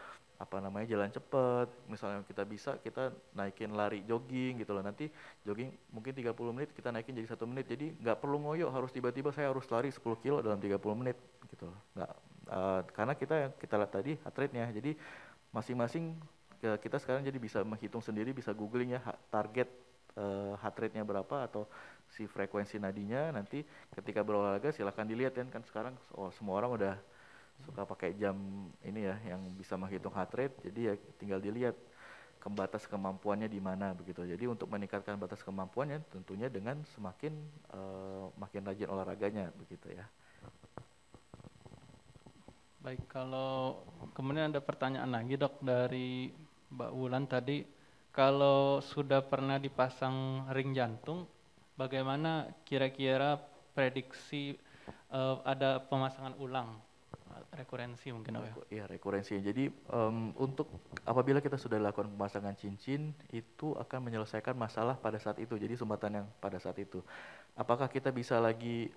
jalan cepat. Misalnya kita bisa, kita naikin lari jogging gitu loh. Nanti jogging mungkin 30 menit kita naikin jadi 1 menit. Jadi nggak perlu ngoyo harus tiba-tiba saya harus lari 10 kilo dalam 30 menit gitu loh. Nggak, karena kita lihat tadi heart rate-nya. Jadi masing-masing kita sekarang jadi bisa menghitung sendiri, bisa googling ya target heart rate-nya berapa atau si frekuensi nadinya. Nanti ketika berolahraga silahkan dilihat kan sekarang semua orang udah suka pakai jam ini ya yang bisa menghitung heart rate. Jadi ya tinggal dilihat batas kemampuannya di mana begitu. Jadi untuk meningkatkan batas kemampuannya tentunya dengan semakin makin rajin olahraganya begitu ya. Baik, kalau kemudian ada pertanyaan lagi dok dari Mbak Wulan tadi, kalau sudah pernah dipasang ring jantung, bagaimana kira-kira prediksi ada pemasangan ulang, rekurensi mungkin dok ya? Iya, rekurensi. Jadi untuk apabila kita sudah lakukan pemasangan cincin, itu akan menyelesaikan masalah pada saat itu. Jadi sumbatan yang pada saat itu. Apakah kita bisa lagi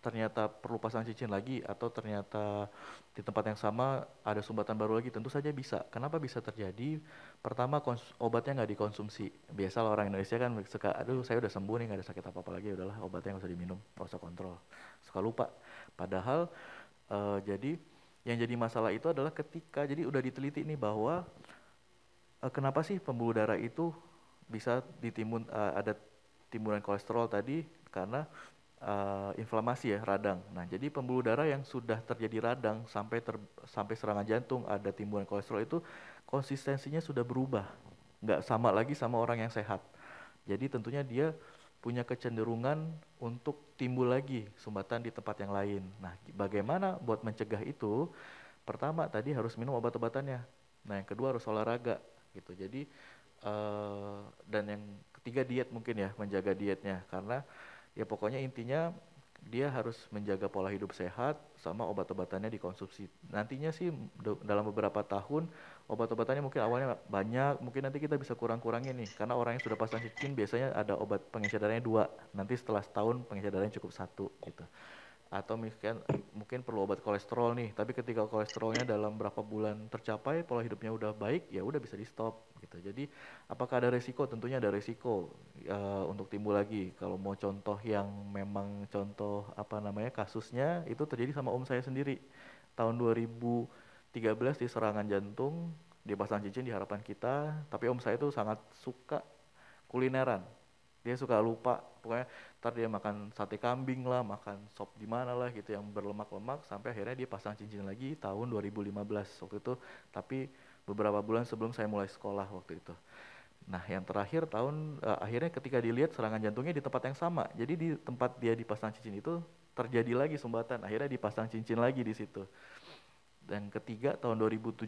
ternyata perlu pasang cincin lagi atau ternyata di tempat yang sama ada sumbatan baru lagi? Tentu saja bisa. Kenapa bisa terjadi? Pertama, obatnya nggak dikonsumsi. Biasa orang Indonesia kan suka, aduh saya udah sembuh nih, nggak ada sakit apa-apa lagi, udahlah obatnya nggak usah diminum, nggak usah kontrol. Suka lupa. Padahal jadi yang jadi masalah itu adalah ketika, jadi udah diteliti nih bahwa kenapa sih pembuluh darah itu bisa ada timbunan kolesterol tadi karena inflamasi ya, radang. Nah, jadi pembuluh darah yang sudah terjadi radang sampai serangan jantung ada timbunan kolesterol itu konsistensinya sudah berubah, nggak sama lagi sama orang yang sehat. Jadi tentunya dia punya kecenderungan untuk timbul lagi sumbatan di tempat yang lain. Nah, bagaimana buat mencegah itu? Pertama tadi harus minum obat-obatannya. Nah, yang kedua harus olahraga gitu. Jadi dan yang ketiga diet mungkin ya, menjaga dietnya, karena ya pokoknya intinya dia harus menjaga pola hidup sehat sama obat-obatannya dikonsumsi. Nantinya sih dalam beberapa tahun obat-obatannya mungkin awalnya banyak, mungkin nanti kita bisa kurang-kurangin nih, karena orang yang sudah pasang cincin biasanya ada obat pengisi darahnya 2, nanti setelah setahun pengisi darahnya cukup 1 gitu. Atau mungkin perlu obat kolesterol nih, tapi ketika kolesterolnya dalam berapa bulan tercapai, pola hidupnya udah baik, ya udah bisa di stop gitu. Jadi apakah ada resiko? Tentunya ada resiko untuk timbul lagi. Kalau mau contoh yang memang contoh kasusnya itu terjadi sama om saya sendiri tahun 2013 di serangan jantung, dia pasang cincin di harapan kita, tapi om saya tuh sangat suka kulineran. Dia suka lupa, pokoknya ntar dia makan sate kambing lah, makan sop di mana lah gitu yang berlemak-lemak, sampai akhirnya dia pasang cincin lagi tahun 2015 waktu itu, tapi beberapa bulan sebelum saya mulai sekolah waktu itu. Nah, yang terakhir akhirnya ketika dilihat serangan jantungnya di tempat yang sama, jadi di tempat dia dipasang cincin itu terjadi lagi sumbatan, akhirnya dipasang cincin lagi di situ. Dan ketiga tahun 2017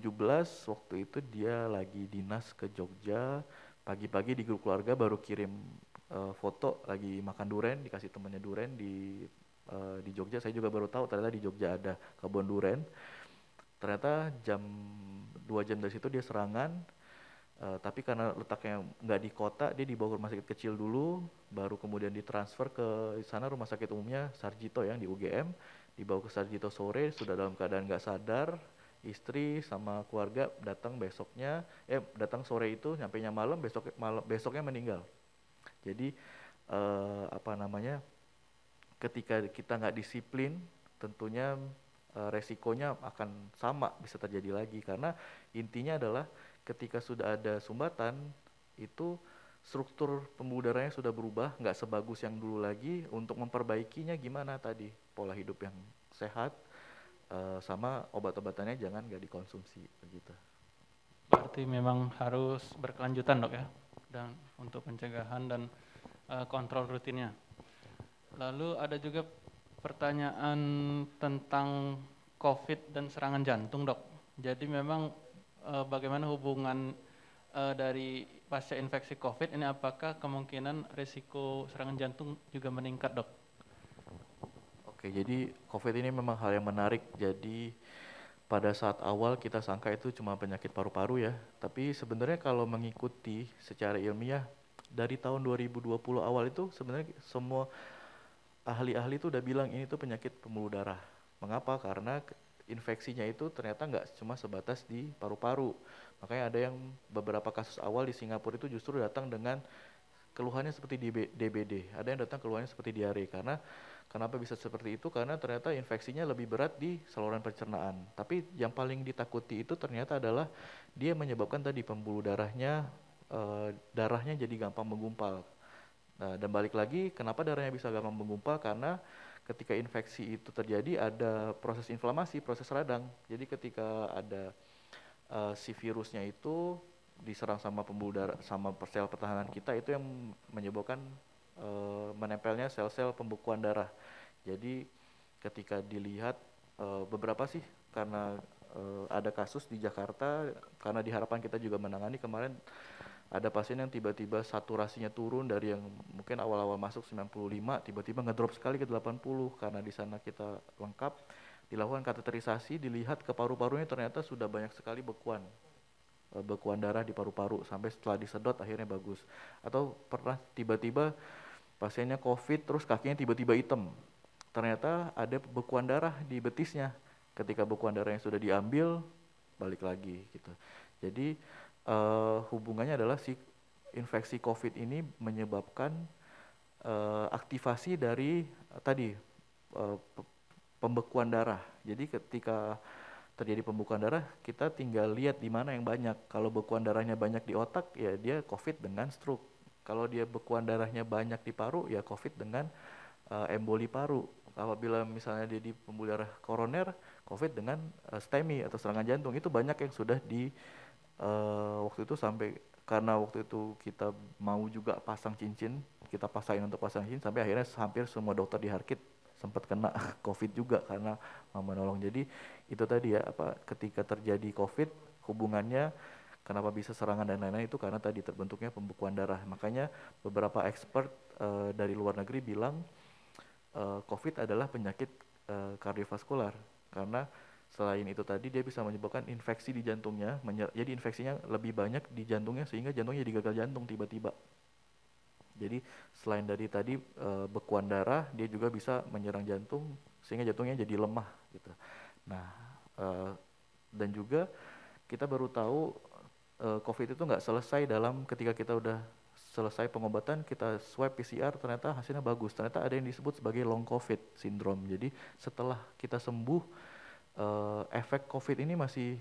waktu itu dia lagi dinas ke Jogja, pagi-pagi di grup keluarga baru kirim foto lagi makan duren, dikasih temannya duren di Jogja. Saya juga baru tahu ternyata di Jogja ada kebun duren. Ternyata 2 jam dari situ dia serangan, tapi karena letaknya nggak di kota, dia dibawa ke rumah sakit kecil dulu, baru kemudian ditransfer ke sana rumah sakit umumnya Sarjito yang di UGM. Dibawa ke Sarjito sore, sudah dalam keadaan nggak sadar. Istri sama keluarga datang sore itu, nyampainya malam, besoknya meninggal. Jadi ketika kita nggak disiplin, tentunya resikonya akan sama bisa terjadi lagi, karena intinya adalah ketika sudah ada sumbatan itu struktur pembuluh darahnya sudah berubah, nggak sebagus yang dulu lagi. Untuk memperbaikinya gimana tadi, pola hidup yang sehat sama obat-obatannya jangan nggak dikonsumsi begitu. Berarti memang harus berkelanjutan dok ya, dan untuk pencegahan dan kontrol rutinnya. Lalu ada juga pertanyaan tentang COVID dan serangan jantung dok. Jadi memang bagaimana hubungan dari pasca infeksi COVID ini, apakah kemungkinan risiko serangan jantung juga meningkat dok? Oke, jadi COVID ini memang hal yang menarik. Jadi pada saat awal kita sangka itu cuma penyakit paru-paru ya, tapi sebenarnya kalau mengikuti secara ilmiah dari tahun 2020 awal itu sebenarnya semua ahli-ahli itu udah bilang ini tuh penyakit pembuluh darah. Mengapa? Karena infeksinya itu ternyata nggak cuma sebatas di paru-paru. Makanya ada yang beberapa kasus awal di Singapura itu justru datang dengan keluhannya seperti DBD. Ada yang datang keluhannya seperti diare. Karena kenapa bisa seperti itu? Karena ternyata infeksinya lebih berat di saluran pencernaan. Tapi yang paling ditakuti itu ternyata adalah dia menyebabkan tadi pembuluh darahnya jadi gampang menggumpal. Nah, dan balik lagi, kenapa darahnya bisa gampang menggumpal? Karena ketika infeksi itu terjadi ada proses inflamasi, proses radang. Jadi ketika ada si virusnya itu diserang sama pembuluh darah, sama sel pertahanan kita, itu yang menyebabkan menempelnya sel-sel pembekuan darah. Jadi ketika dilihat beberapa sih karena ada kasus di Jakarta, karena di Harapan kita juga menangani kemarin ada pasien yang tiba-tiba saturasinya turun dari yang mungkin awal-awal masuk 95 tiba-tiba ngedrop sekali ke 80 karena di sana kita lengkap dilakukan kateterisasi, dilihat ke paru-parunya ternyata sudah banyak sekali bekuan darah di paru-paru sampai setelah disedot akhirnya bagus. Atau pernah tiba-tiba pasiennya COVID terus kakinya tiba-tiba hitam. Ternyata ada bekuan darah di betisnya. Ketika bekuan darahnya sudah diambil, balik lagi gitu. Jadi hubungannya adalah si infeksi COVID ini menyebabkan aktivasi dari tadi pembekuan darah. Jadi ketika terjadi pembekuan darah, kita tinggal lihat di mana yang banyak. Kalau bekuan darahnya banyak di otak, ya dia COVID dengan stroke. Kalau dia bekuan darahnya banyak di paru, ya COVID dengan emboli paru. Apabila misalnya dia di pembuluh darah koroner, COVID dengan STEMI atau serangan jantung. Itu banyak yang sudah di waktu itu sampai karena waktu itu kita mau juga pasang cincin, kita pasain untuk pasang cincin sampai akhirnya hampir semua dokter di Harkit sempat kena COVID juga karena menolong. Jadi itu tadi ya ketika terjadi COVID hubungannya kenapa bisa serangan dan lain-lain itu karena tadi terbentuknya pembekuan darah. Makanya beberapa expert dari luar negeri bilang COVID adalah penyakit kardiovaskular karena selain itu tadi dia bisa menyebabkan infeksi di jantungnya, jadi infeksinya lebih banyak di jantungnya sehingga jantungnya jadi gagal jantung tiba-tiba. Jadi selain dari tadi bekuan darah, dia juga bisa menyerang jantung sehingga jantungnya jadi lemah gitu. Nah dan juga kita baru tahu COVID itu nggak selesai ketika kita udah selesai pengobatan kita swab PCR ternyata hasilnya bagus. Ternyata ada yang disebut sebagai long COVID syndrome. Jadi setelah kita sembuh efek COVID ini masih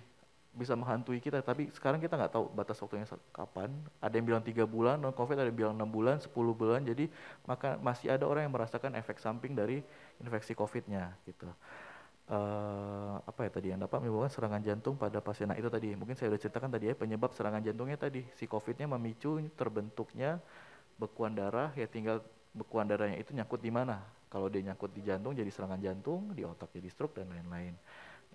bisa menghantui kita, tapi sekarang kita nggak tahu batas waktunya kapan. Ada yang bilang 3 bulan non COVID, ada yang bilang 6 bulan, 10 bulan. Jadi maka masih ada orang yang merasakan efek samping dari infeksi COVID-nya gitu. Apa ya tadi yang dapat menyebabkan serangan jantung pada pasien. Nah itu tadi mungkin saya sudah ceritakan tadi ya, penyebab serangan jantungnya tadi si COVID-nya memicu terbentuknya bekuan darah, ya tinggal bekuan darahnya itu nyangkut di mana. Kalau dia nyangkut di jantung jadi serangan jantung, di otak jadi stroke dan lain-lain.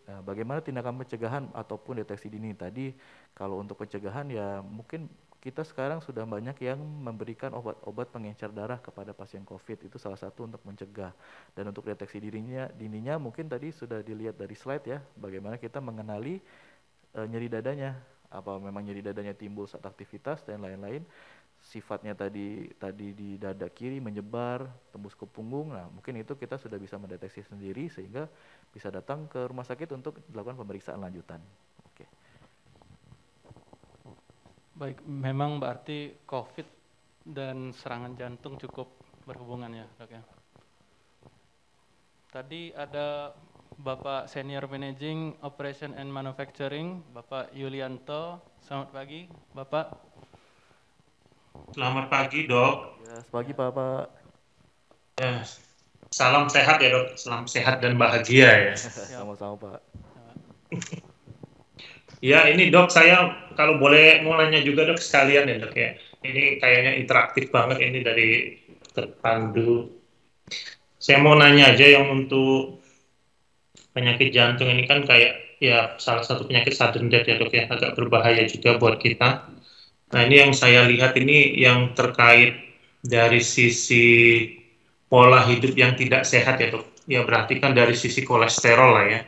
Bagaimana tindakan pencegahan ataupun deteksi dini tadi? Kalau untuk pencegahan ya mungkin kita sekarang sudah banyak yang memberikan obat-obat pengencer darah kepada pasien COVID, itu salah satu untuk mencegah. Dan untuk deteksi dininya mungkin tadi sudah dilihat dari slide ya, bagaimana kita mengenali nyeri dadanya, apa memang nyeri dadanya timbul saat aktivitas dan lain-lain. Sifatnya tadi di dada kiri menyebar tembus ke punggung. Nah mungkin itu kita sudah bisa mendeteksi sendiri sehingga bisa datang ke rumah sakit untuk dilakukan pemeriksaan lanjutan. Oke. Baik, memang berarti COVID dan serangan jantung cukup berhubungan ya dok ya. Tadi ada Bapak Senior Managing Operation and Manufacturing, Bapak Yulianto. Selamat pagi Bapak. Selamat pagi dok. Ya, pagi Pak. Ya, salam sehat ya dok, salam sehat dan bahagia ya. Sama-sama Pak. Ya ini dok, saya kalau boleh mau nanya juga dok sekalian ya dok ya. Ini kayaknya interaktif banget ini dari Pandu. Saya mau nanya aja yang untuk penyakit jantung ini kan kayak ya salah satu penyakit sudden death ya dok ya, agak berbahaya juga buat kita. Nah ini yang saya lihat ini yang terkait dari sisi pola hidup yang tidak sehat ya dok. Ya berarti kan dari sisi kolesterol lah ya.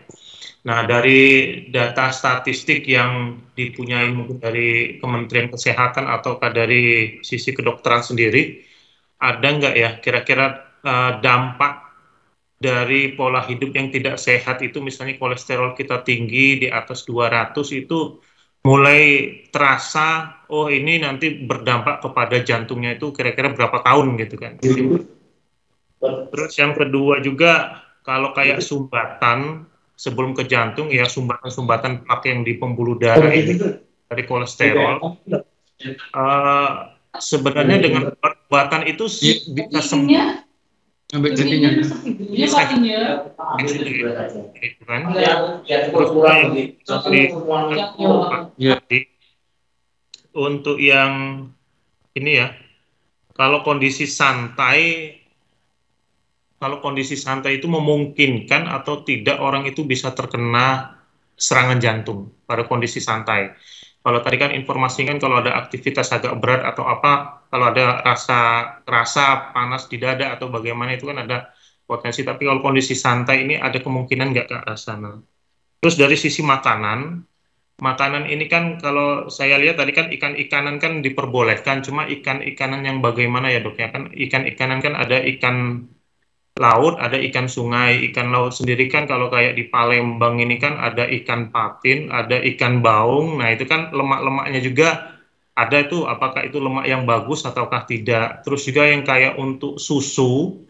Nah dari data statistik yang dipunyai mungkin dari Kementerian Kesehatan ataukah dari sisi kedokteran sendiri, ada nggak ya kira-kira dampak dari pola hidup yang tidak sehat itu, misalnya kolesterol kita tinggi di atas 200 itu mulai terasa, oh ini nanti berdampak kepada jantungnya itu kira-kira berapa tahun gitu kan. Terus yang kedua juga kalau kayak sumbatan sebelum ke jantung ya, sumbatan plak yang di pembuluh darah ini dari kolesterol sebenarnya dengan perbuatan itu bisa sembuh. Sampai jadinya Bisa itu kan. Terus untuk yang ini ya, kalau kondisi santai itu memungkinkan atau tidak orang itu bisa terkena serangan jantung pada kondisi santai. Kalau tadi kan informasi kan kalau ada aktivitas agak berat atau apa, kalau ada rasa panas di dada atau bagaimana itu kan ada potensi. Tapi kalau kondisi santai ini ada kemungkinan nggak ke arah sana. Terus dari sisi makanan, makanan ini kan kalau saya lihat tadi kan ikan-ikanan kan diperbolehkan, cuma ikan-ikanan yang bagaimana ya dok ya, kan ikan-ikanan kan ada ikan laut, ada ikan sungai. Ikan laut sendiri kan kalau kayak di Palembang ini kan ada ikan patin, ada ikan baung. Nah itu kan lemak-lemaknya juga ada itu, apakah itu lemak yang bagus ataukah tidak. Terus juga yang kayak untuk susu,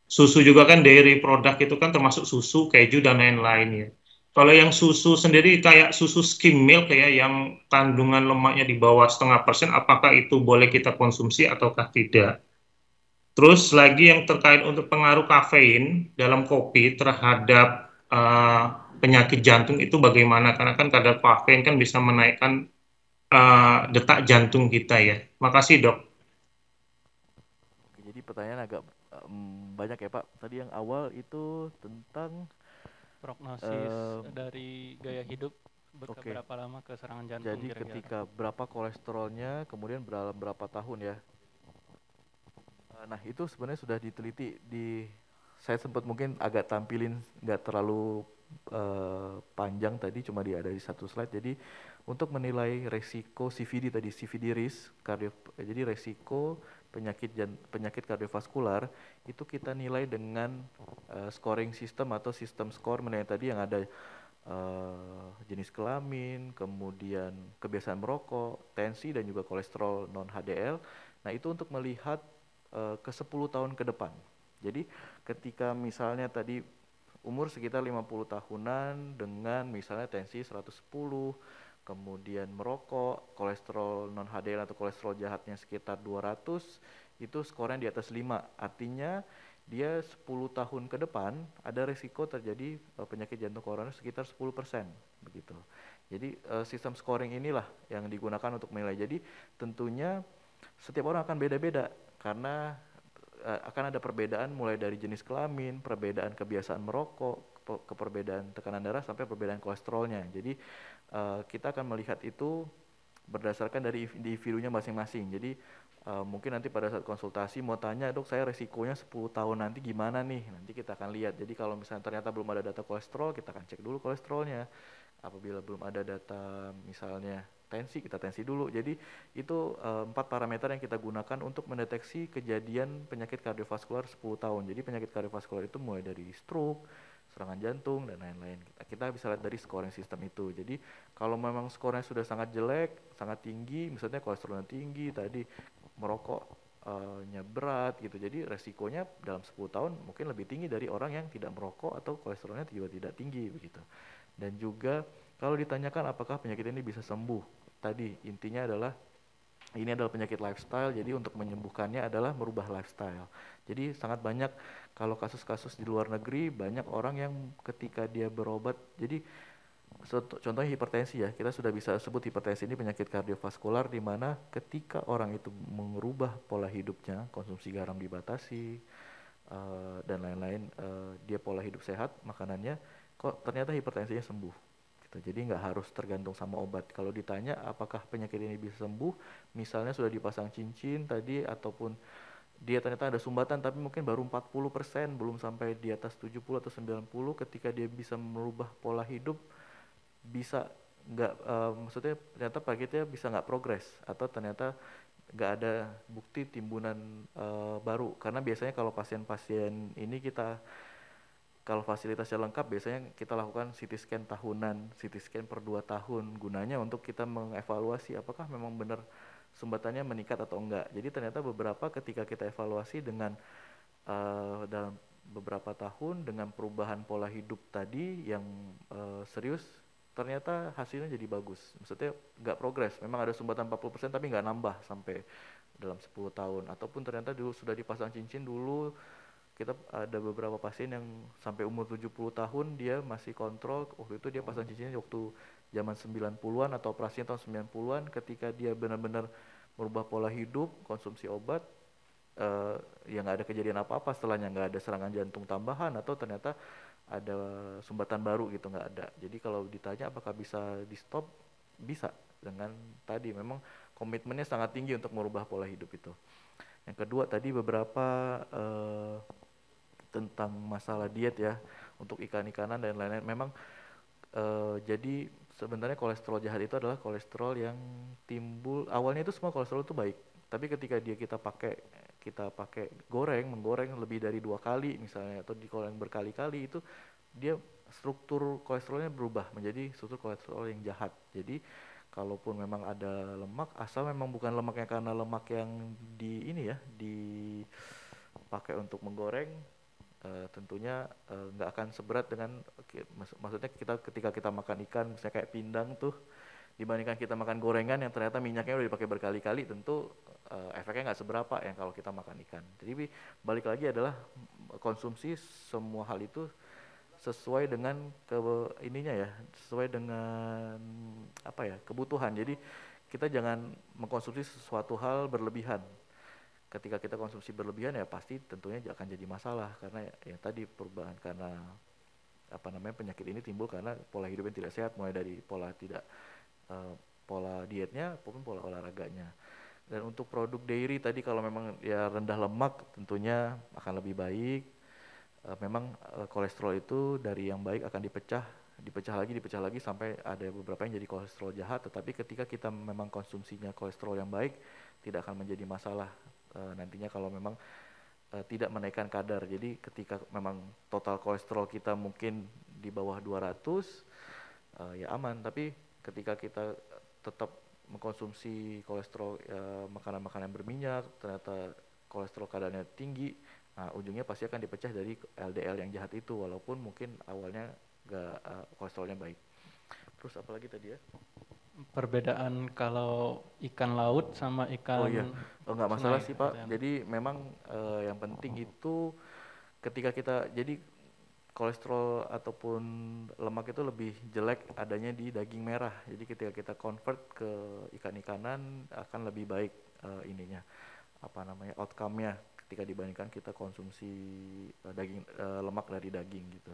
susu juga kan dairy product itu kan termasuk susu, keju, dan lain-lain ya. Kalau yang susu sendiri kayak susu skim milk ya, yang kandungan lemaknya di bawah 0,5%, apakah itu boleh kita konsumsi ataukah tidak? Terus lagi yang terkait untuk pengaruh kafein dalam kopi terhadap penyakit jantung itu bagaimana? Karena kan kadar kafein kan bisa menaikkan detak jantung kita ya. Makasih dok. Oke, jadi pertanyaan agak banyak ya Pak. Tadi yang awal itu tentang Prognosis dari gaya hidup Oke. berapa lama ke serangan jantung Jadi kira-kira. ketika berapa kolesterolnya, kemudian dalam berapa tahun ya. Nah itu sebenarnya sudah diteliti saya sempat mungkin agak tampilin nggak terlalu panjang tadi, cuma ada di satu slide. Jadi untuk menilai resiko CVD tadi, CVD risk, jadi resiko penyakit kardiovaskular itu kita nilai dengan scoring system atau sistem skor menilai tadi yang ada jenis kelamin, kemudian kebiasaan merokok, tensi, dan juga kolesterol non HDL. Nah itu untuk melihat ke 10 tahun ke depan. Jadi ketika misalnya tadi umur sekitar 50 tahunan dengan misalnya tensi 110, kemudian merokok, kolesterol non HDL atau kolesterol jahatnya sekitar 200, itu skornya di atas 5. Artinya dia 10 tahun ke depan ada risiko terjadi penyakit jantung koroner sekitar 10%, begitu. Jadi sistem scoring inilah yang digunakan untuk menilai. Jadi tentunya setiap orang akan beda-beda karena akan ada perbedaan mulai dari jenis kelamin, perbedaan kebiasaan merokok, perbedaan tekanan darah sampai perbedaan kolesterolnya. Jadi kita akan melihat itu berdasarkan dari individunya masing-masing. Jadi mungkin nanti pada saat konsultasi mau tanya, dok saya resikonya 10 tahun nanti gimana nih, nanti kita akan lihat. Jadi kalau misalnya ternyata belum ada data kolesterol, kita akan cek dulu kolesterolnya. Apabila belum ada data misalnya tensi, kita tensi dulu. Jadi itu 4 parameter yang kita gunakan untuk mendeteksi kejadian penyakit kardiovaskular 10 tahun. Jadi penyakit kardiovaskular itu mulai dari stroke, serangan jantung, dan lain-lain. Kita bisa lihat dari scoring sistem itu. Jadi kalau memang skornya sudah sangat jelek, sangat tinggi, misalnya kolesterolnya tinggi, tadi merokoknya berat gitu. Jadi resikonya dalam 10 tahun mungkin lebih tinggi dari orang yang tidak merokok atau kolesterolnya juga tidak tinggi begitu. Dan juga kalau ditanyakan apakah penyakit ini bisa sembuh, tadi intinya adalah ini adalah penyakit lifestyle, jadi untuk menyembuhkannya adalah merubah lifestyle. Jadi sangat banyak kalau kasus-kasus di luar negeri, banyak orang yang ketika dia berobat, jadi contohnya hipertensi ya, kita sudah bisa sebut hipertensi ini penyakit kardiovaskular di mana ketika orang itu merubah pola hidupnya, konsumsi garam dibatasi, dan lain-lain, dia pola hidup sehat, makanannya, kok ternyata hipertensinya sembuh. Jadi nggak harus tergantung sama obat. Kalau ditanya apakah penyakit ini bisa sembuh, misalnya sudah dipasang cincin tadi ataupun dia ternyata ada sumbatan tapi mungkin baru 40%, belum sampai di atas 70 atau 90, ketika dia bisa merubah pola hidup, bisa nggak, maksudnya ternyata paketnya bisa nggak progres atau ternyata nggak ada bukti timbunan baru. Karena biasanya kalau pasien-pasien ini kalau fasilitasnya lengkap, biasanya kita lakukan CT scan tahunan, CT scan per 2 tahun, gunanya untuk kita mengevaluasi apakah memang benar sumbatannya meningkat atau enggak. Jadi ternyata beberapa ketika kita evaluasi dengan dalam beberapa tahun dengan perubahan pola hidup tadi yang serius, ternyata hasilnya jadi bagus. Maksudnya nggak progres, memang ada sumbatan 40% tapi nggak nambah sampai dalam 10 tahun. Ataupun ternyata dulu sudah dipasang cincin dulu, kita ada beberapa pasien yang sampai umur 70 tahun dia masih kontrol. Waktu itu dia pasang cincinnya waktu zaman 90-an atau operasinya tahun 90-an. Ketika dia benar-benar merubah pola hidup, konsumsi obat, ya nggak ada kejadian apa-apa setelahnya, nggak ada serangan jantung tambahan atau ternyata ada sumbatan baru gitu, nggak ada. Jadi kalau ditanya apakah bisa di stop, bisa dengan tadi memang komitmennya sangat tinggi untuk merubah pola hidup itu. Yang kedua tadi beberapa tentang masalah diet ya untuk ikan-ikanan dan lain-lain. Memang jadi sebenarnya kolesterol jahat itu adalah kolesterol yang timbul awalnya itu semua kolesterol itu baik, tapi ketika kita pakai menggoreng lebih dari 2 kali misalnya atau digoreng berkali-kali, itu dia struktur kolesterolnya berubah menjadi struktur kolesterol yang jahat. Jadi kalaupun memang ada lemak, asal memang bukan lemaknya karena lemak yang dipakai untuk menggoreng, tentunya nggak akan seberat dengan maksudnya ketika kita makan ikan misalnya kayak pindang tuh, dibandingkan kita makan gorengan yang ternyata minyaknya udah dipakai berkali-kali, tentu efeknya nggak seberapa yang kalau kita makan ikan. Jadi balik lagi adalah konsumsi semua hal itu sesuai dengan sesuai dengan kebutuhan. Jadi kita jangan mengkonsumsi sesuatu hal berlebihan. Ketika kita konsumsi berlebihan ya pasti tentunya akan jadi masalah, karena ya tadi perubahan karena penyakit ini timbul karena pola hidup yang tidak sehat, mulai dari pola dietnya maupun pola olahraganya. Dan untuk produk dairy tadi kalau memang ya rendah lemak tentunya akan lebih baik. Memang kolesterol itu dari yang baik akan dipecah lagi sampai ada beberapa yang jadi kolesterol jahat. Tetapi ketika kita memang konsumsinya kolesterol yang baik, tidak akan menjadi masalah nantinya kalau memang tidak menaikkan kadar. Jadi ketika memang total kolesterol kita mungkin di bawah 200, ya aman. Tapi ketika kita tetap mengkonsumsi kolesterol makanan-makanan yang berminyak, ternyata kolesterol kadarnya tinggi, nah ujungnya pasti akan dipecah dari LDL yang jahat itu, walaupun mungkin awalnya kolesterolnya baik. Terus apalagi tadi ya? Perbedaan kalau ikan laut sama ikan nggak masalah sungai, sih Pak. Jadi memang yang penting itu ketika kita, jadi kolesterol ataupun lemak itu lebih jelek adanya di daging merah. Jadi ketika kita convert ke ikan-ikanan akan lebih baik outcome-nya ketika dibandingkan kita konsumsi lemak dari daging gitu.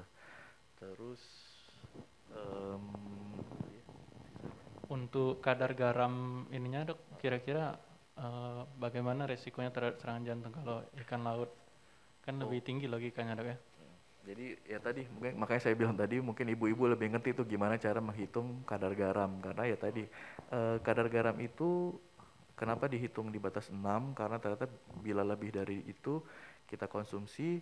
Terus untuk kadar garam ininya Dok, kira-kira bagaimana resikonya terhadap serangan jantung kalau ikan laut? Kan lebih tinggi logikanya Dok ya. Jadi ya tadi mungkin makanya saya bilang tadi mungkin ibu-ibu lebih ngerti tuh gimana cara menghitung kadar garam, karena ya tadi kadar garam itu kenapa dihitung di batas 6, karena ternyata bila lebih dari itu kita konsumsi,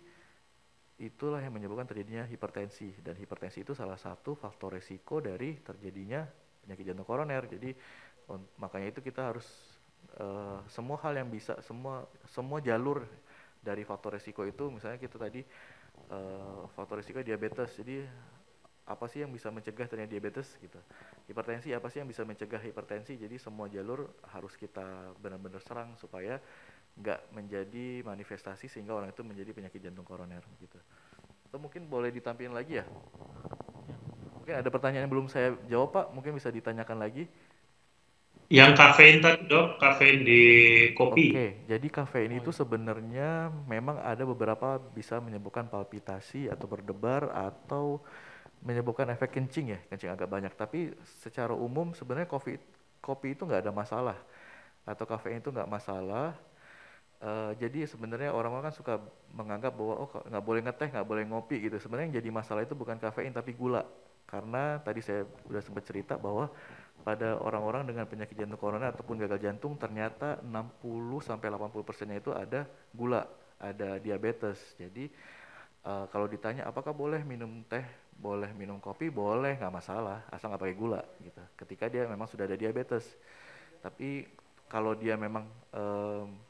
itulah yang menyebabkan terjadinya hipertensi, dan hipertensi itu salah satu faktor resiko dari terjadinya penyakit jantung koroner. Jadi makanya itu kita harus semua hal yang bisa, semua jalur dari faktor resiko itu, misalnya kita tadi faktor risiko diabetes, jadi apa sih yang bisa mencegah terjadi diabetes gitu, hipertensi apa sih yang bisa mencegah hipertensi, jadi semua jalur harus kita benar-benar serang supaya nggak menjadi manifestasi sehingga orang itu menjadi penyakit jantung koroner gitu. Atau mungkin boleh ditampilkan lagi ya, mungkin ada pertanyaan yang belum saya jawab Pak, mungkin bisa ditanyakan lagi. Yang kafein tadi Dok, kafein di kopi. Oke, jadi kafein itu sebenarnya memang ada beberapa bisa menyebabkan palpitasi atau berdebar atau menyebabkan efek kencing agak banyak. Tapi secara umum sebenarnya kopi itu nggak ada masalah, atau kafein itu nggak masalah. Jadi sebenarnya orang-orang kan suka menganggap bahwa nggak boleh ngeteh, nggak boleh ngopi gitu. Sebenarnya yang jadi masalah itu bukan kafein tapi gula. Karena tadi saya sudah sempat cerita bahwa pada orang-orang dengan penyakit jantung koroner ataupun gagal jantung ternyata 60-80%-nya itu ada gula, ada diabetes. Jadi kalau ditanya apakah boleh minum teh, boleh minum kopi, boleh, nggak masalah, asal nggak pakai gula gitu. Ketika dia memang sudah ada diabetes. Tapi kalau dia memang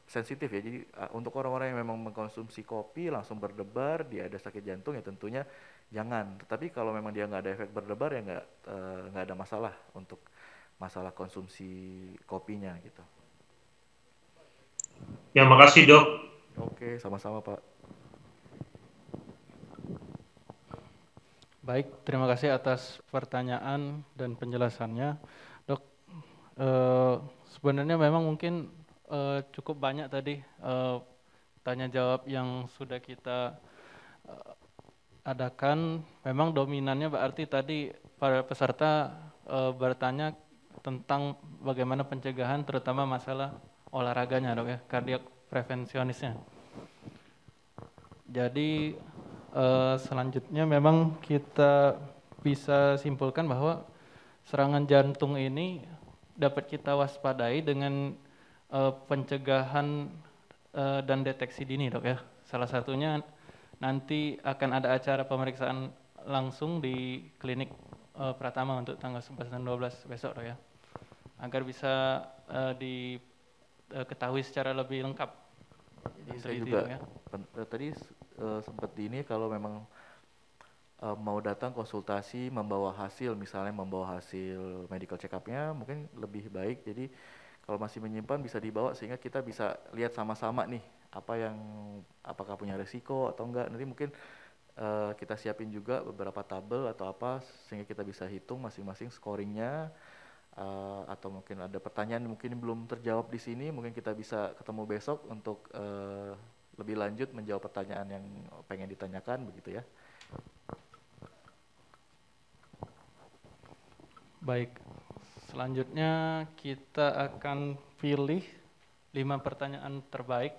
sensitif ya, jadi untuk orang-orang yang memang mengkonsumsi kopi langsung berdebar, dia ada sakit jantung ya tentunya jangan. Tetapi kalau memang dia nggak ada efek berdebar ya nggak ada masalah untuk masalah konsumsi kopinya gitu. Ya, makasih Dok. Oke, sama-sama Pak. Baik, terima kasih atas pertanyaan dan penjelasannya Dok. Sebenarnya memang mungkin cukup banyak tadi tanya jawab yang sudah kita adakan, memang dominannya berarti tadi para peserta bertanya tentang bagaimana pencegahan, terutama masalah olahraganya, Dok ya, kardiak prevensionisnya. Jadi selanjutnya memang kita bisa simpulkan bahwa serangan jantung ini dapat kita waspadai dengan pencegahan dan deteksi dini, Dok ya. Salah satunya nanti akan ada acara pemeriksaan langsung di klinik Pratama untuk tanggal 11 dan 12 besok, Dok ya, agar bisa diketahui secara lebih lengkap. Jadi saya juga tadi sempat di ini kalau memang mau datang konsultasi membawa hasil, misalnya membawa hasil medical check up-nya mungkin lebih baik. Jadi kalau masih menyimpan bisa dibawa sehingga kita bisa lihat sama-sama nih apakah punya resiko atau enggak. Nanti mungkin kita siapin juga beberapa tabel atau apa sehingga kita bisa hitung masing-masing scoringnya. Atau mungkin ada pertanyaan mungkin belum terjawab di sini, mungkin kita bisa ketemu besok untuk lebih lanjut menjawab pertanyaan yang pengen ditanyakan, begitu ya. Baik, selanjutnya kita akan pilih 5 pertanyaan terbaik.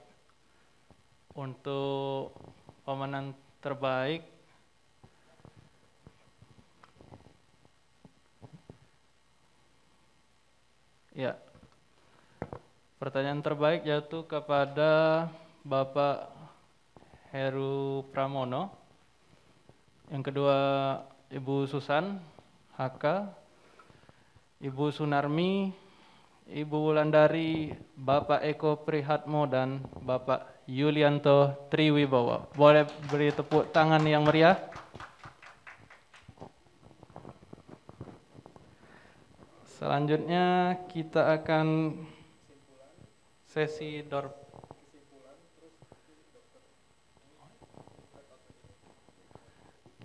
Untuk pemenang terbaik ya, pertanyaan terbaik jatuh kepada Bapak Heru Pramono. Yang kedua Ibu Susan HK, Ibu Sunarmi, Ibu Wulandari, Bapak Eko Prihatmo, dan Bapak Yulianto Triwibowo. Boleh beri tepuk tangan yang meriah. Selanjutnya kita akan sesi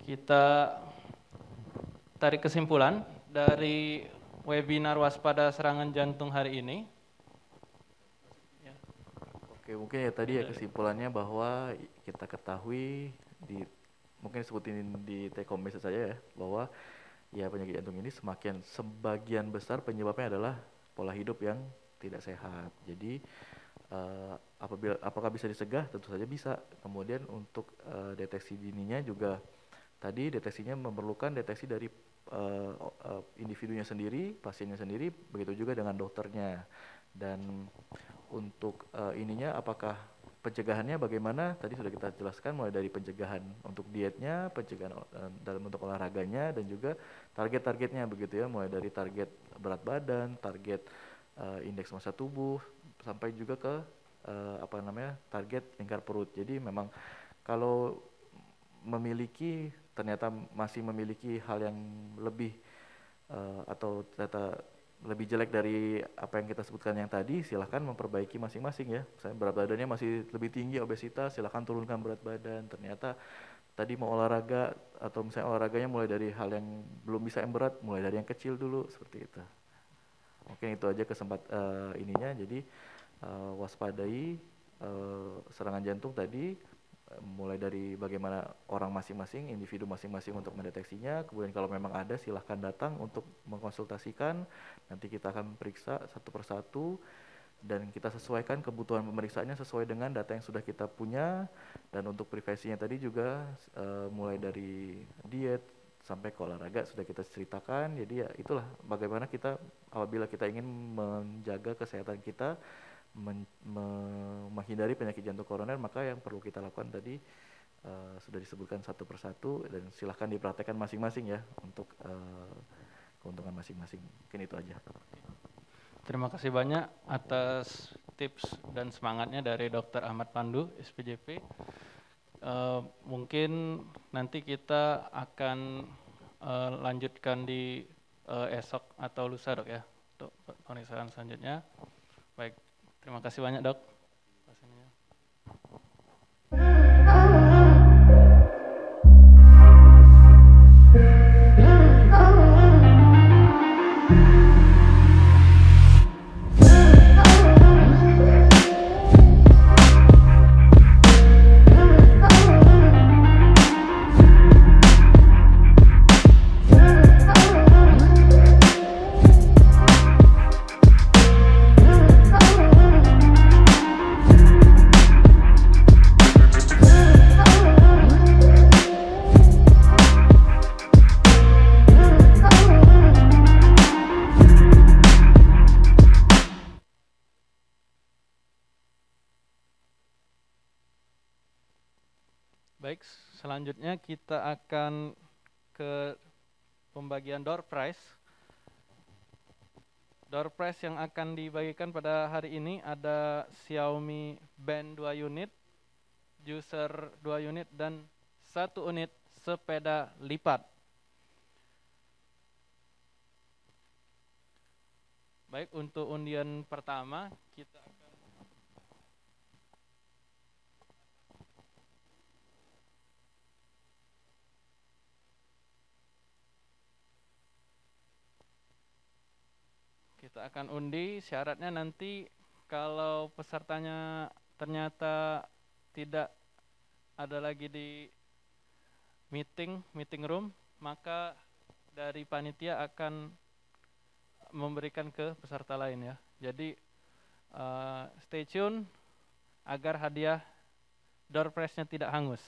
kita tarik kesimpulan dari webinar waspada serangan jantung hari ini. Oke, mungkin ya tadi ya kesimpulannya bahwa kita ketahui mungkin sebutin di take home message saja ya, bahwa ya penyakit jantung ini sebagian besar penyebabnya adalah pola hidup yang tidak sehat. Jadi apakah bisa dicegah? Tentu saja bisa. Kemudian untuk deteksi dininya juga tadi deteksinya memerlukan deteksi dari individunya sendiri, pasiennya sendiri, begitu juga dengan dokternya. Dan untuk ininya apakah pencegahannya bagaimana? Tadi sudah kita jelaskan mulai dari pencegahan untuk dietnya, pencegahan dalam bentuk olahraganya, dan juga target-targetnya begitu ya, mulai dari target berat badan, target indeks massa tubuh, sampai juga ke target lingkar perut. Jadi memang kalau ternyata masih memiliki hal yang lebih atau ternyata lebih jelek dari apa yang kita sebutkan yang tadi, silahkan memperbaiki masing-masing ya. Misalnya berat badannya masih lebih tinggi, obesitas, silahkan turunkan berat badan. Ternyata tadi mau olahraga atau misalnya olahraganya mulai dari hal yang belum bisa yang berat, mulai dari yang kecil dulu, seperti itu. Mungkin itu aja ininya. Jadi waspadai serangan jantung tadi, mulai dari bagaimana orang masing-masing, individu masing-masing untuk mendeteksinya. Kemudian kalau memang ada, silahkan datang untuk mengkonsultasikan. Nanti kita akan periksa satu persatu dan kita sesuaikan kebutuhan pemeriksaannya sesuai dengan data yang sudah kita punya. Dan untuk prevensinya tadi juga mulai dari diet sampai ke olahraga sudah kita ceritakan. Jadi ya itulah bagaimana kita apabila kita ingin menjaga kesehatan kita, menghindari penyakit jantung koroner, maka yang perlu kita lakukan tadi sudah disebutkan satu persatu, dan silahkan dipraktekkan masing-masing ya untuk keuntungan masing-masing. Mungkin itu aja. Terima kasih banyak atas tips dan semangatnya dari Dr. Ahmad Pandu, SPJP. Mungkin nanti kita akan lanjutkan di esok atau lusa, Dok ya, untuk pemeriksaan selanjutnya. Baik. Terima kasih banyak, Dok. Baik, selanjutnya kita akan ke pembagian door prize. Door prize yang akan dibagikan pada hari ini ada Xiaomi Band 2 unit, Juicer 2 unit, dan 1 unit sepeda lipat. Baik, untuk undian pertama kita akan undi. Syaratnya nanti kalau pesertanya ternyata tidak ada lagi di meeting room, maka dari panitia akan memberikan ke peserta lain ya. Jadi stay tune agar hadiah door prize-nya tidak hangus.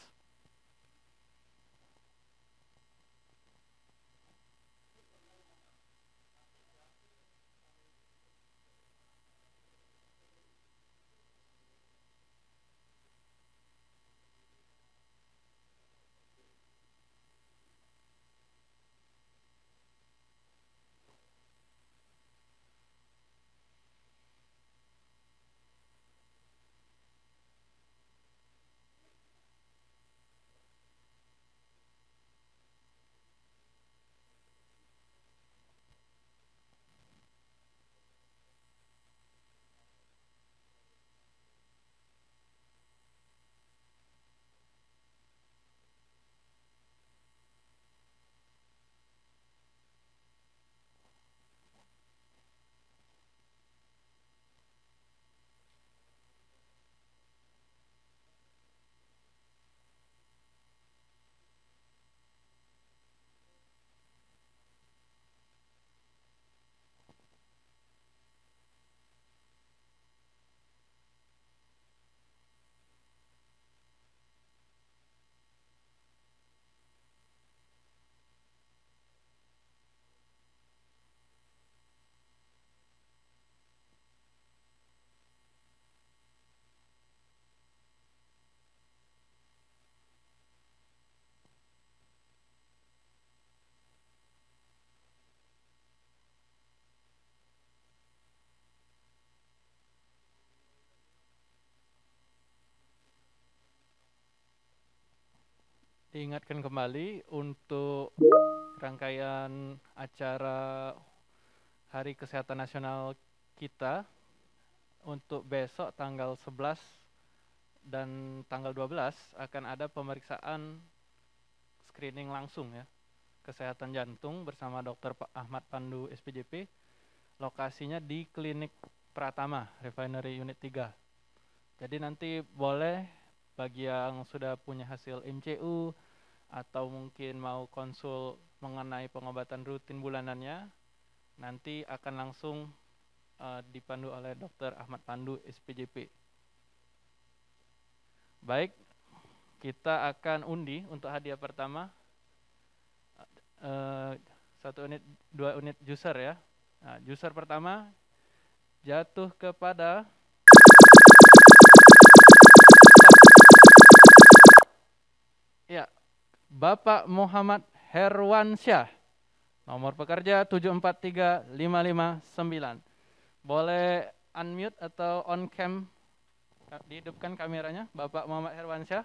Diingatkan kembali untuk rangkaian acara Hari Kesehatan Nasional kita untuk besok tanggal 11 dan tanggal 12 akan ada pemeriksaan screening langsung ya, kesehatan jantung bersama Dr. Ahmad Pandu SPJP. Lokasinya di Klinik Pratama Refinery Unit 3. Jadi nanti boleh bagi yang sudah punya hasil MCU atau mungkin mau konsul mengenai pengobatan rutin bulanannya, nanti akan langsung dipandu oleh Dr. Ahmad Pandu SPJP. Baik, kita akan undi untuk hadiah pertama 1 unit, 2 unit juicer ya. Nah, juicer pertama jatuh kepada ya, Bapak Muhammad Herwansyah. Nomor pekerja 743559. Boleh unmute atau on cam, dihidupkan kameranya, Bapak Muhammad Herwansyah.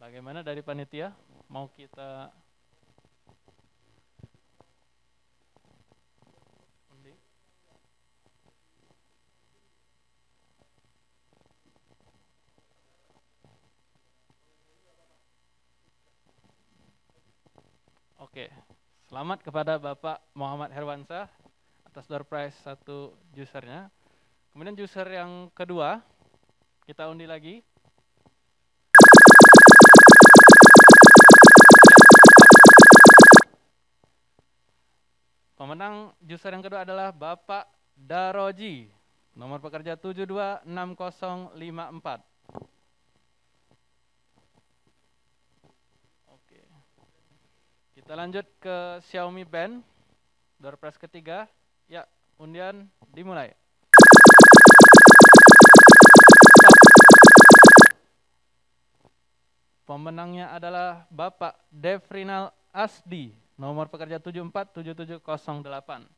Bagaimana dari panitia? Mau kita undi? Oke, selamat kepada Bapak Muhammad Herwansyah atas door prize 1 juicernya. Kemudian juicer yang kedua, kita undi lagi. Pemenang juicer yang kedua adalah Bapak Daroji, nomor pekerja 726054. Oke. Kita lanjut ke Xiaomi Band, door prize ketiga. Ya, undian dimulai. Pemenangnya adalah Bapak Devrinal Asdi, nomor pekerja 747708.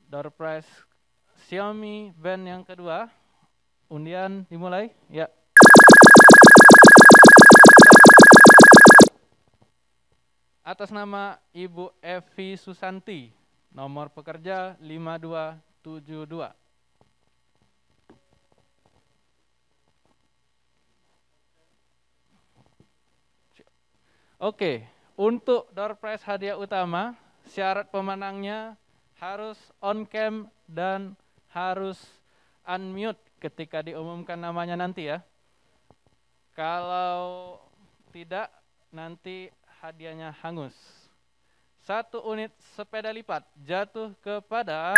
Door prize Xiaomi Band yang kedua. Undian dimulai. Ya. Atas nama Ibu Evi Susanti, nomor pekerja 5272. Oke, untuk door prize hadiah utama, syarat pemenangnya harus on cam dan harus unmute ketika diumumkan namanya nanti ya. Kalau tidak, nanti hadiahnya hangus. 1 unit sepeda lipat jatuh kepada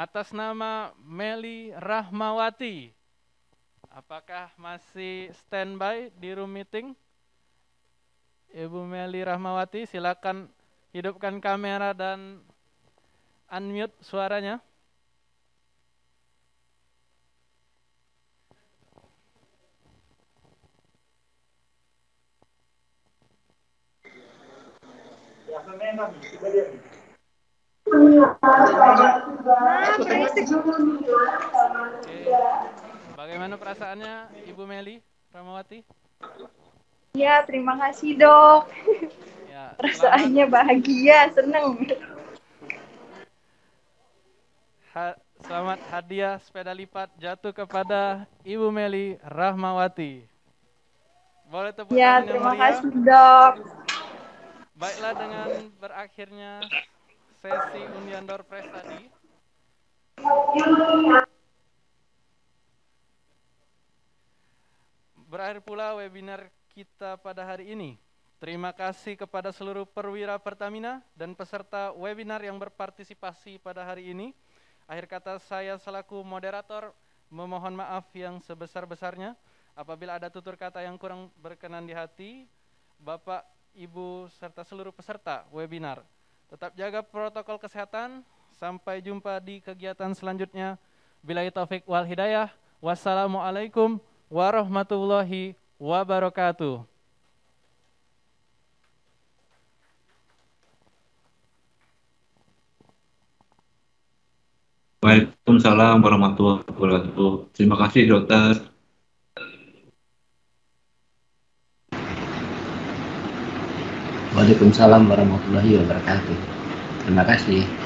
atas nama Meli Rahmawati. Apakah masih standby di room meeting? Ibu Meli Rahmawati, silakan hidupkan kamera dan unmute suaranya. Oke. Bagaimana perasaannya Ibu Meli Rahmawati? Ya, terima kasih dok. Ya, Perasaannya bahagia, seneng. Selamat hadiah sepeda lipat jatuh kepada Ibu Meli Rahmawati. Boleh tepuk Ya, tangan yang terima meriah? kasih dok. Baiklah, dengan berakhirnya sesi undian door prize tadi, berakhir pula webinar kita pada hari ini. Terima kasih kepada seluruh perwira Pertamina dan peserta webinar yang berpartisipasi pada hari ini. Akhir kata, saya selaku moderator memohon maaf yang sebesar-besarnya apabila ada tutur kata yang kurang berkenan di hati. Bapak, Ibu, serta seluruh peserta webinar, tetap jaga protokol kesehatan. Sampai jumpa di kegiatan selanjutnya. Billahi taufik wal hidayah. Wassalamualaikum warahmatullahi wabarakatuh. Waalaikumsalam warahmatullahi wabarakatuh. Terima kasih dokter. Waalaikumsalam warahmatullahi wabarakatuh. Terima kasih.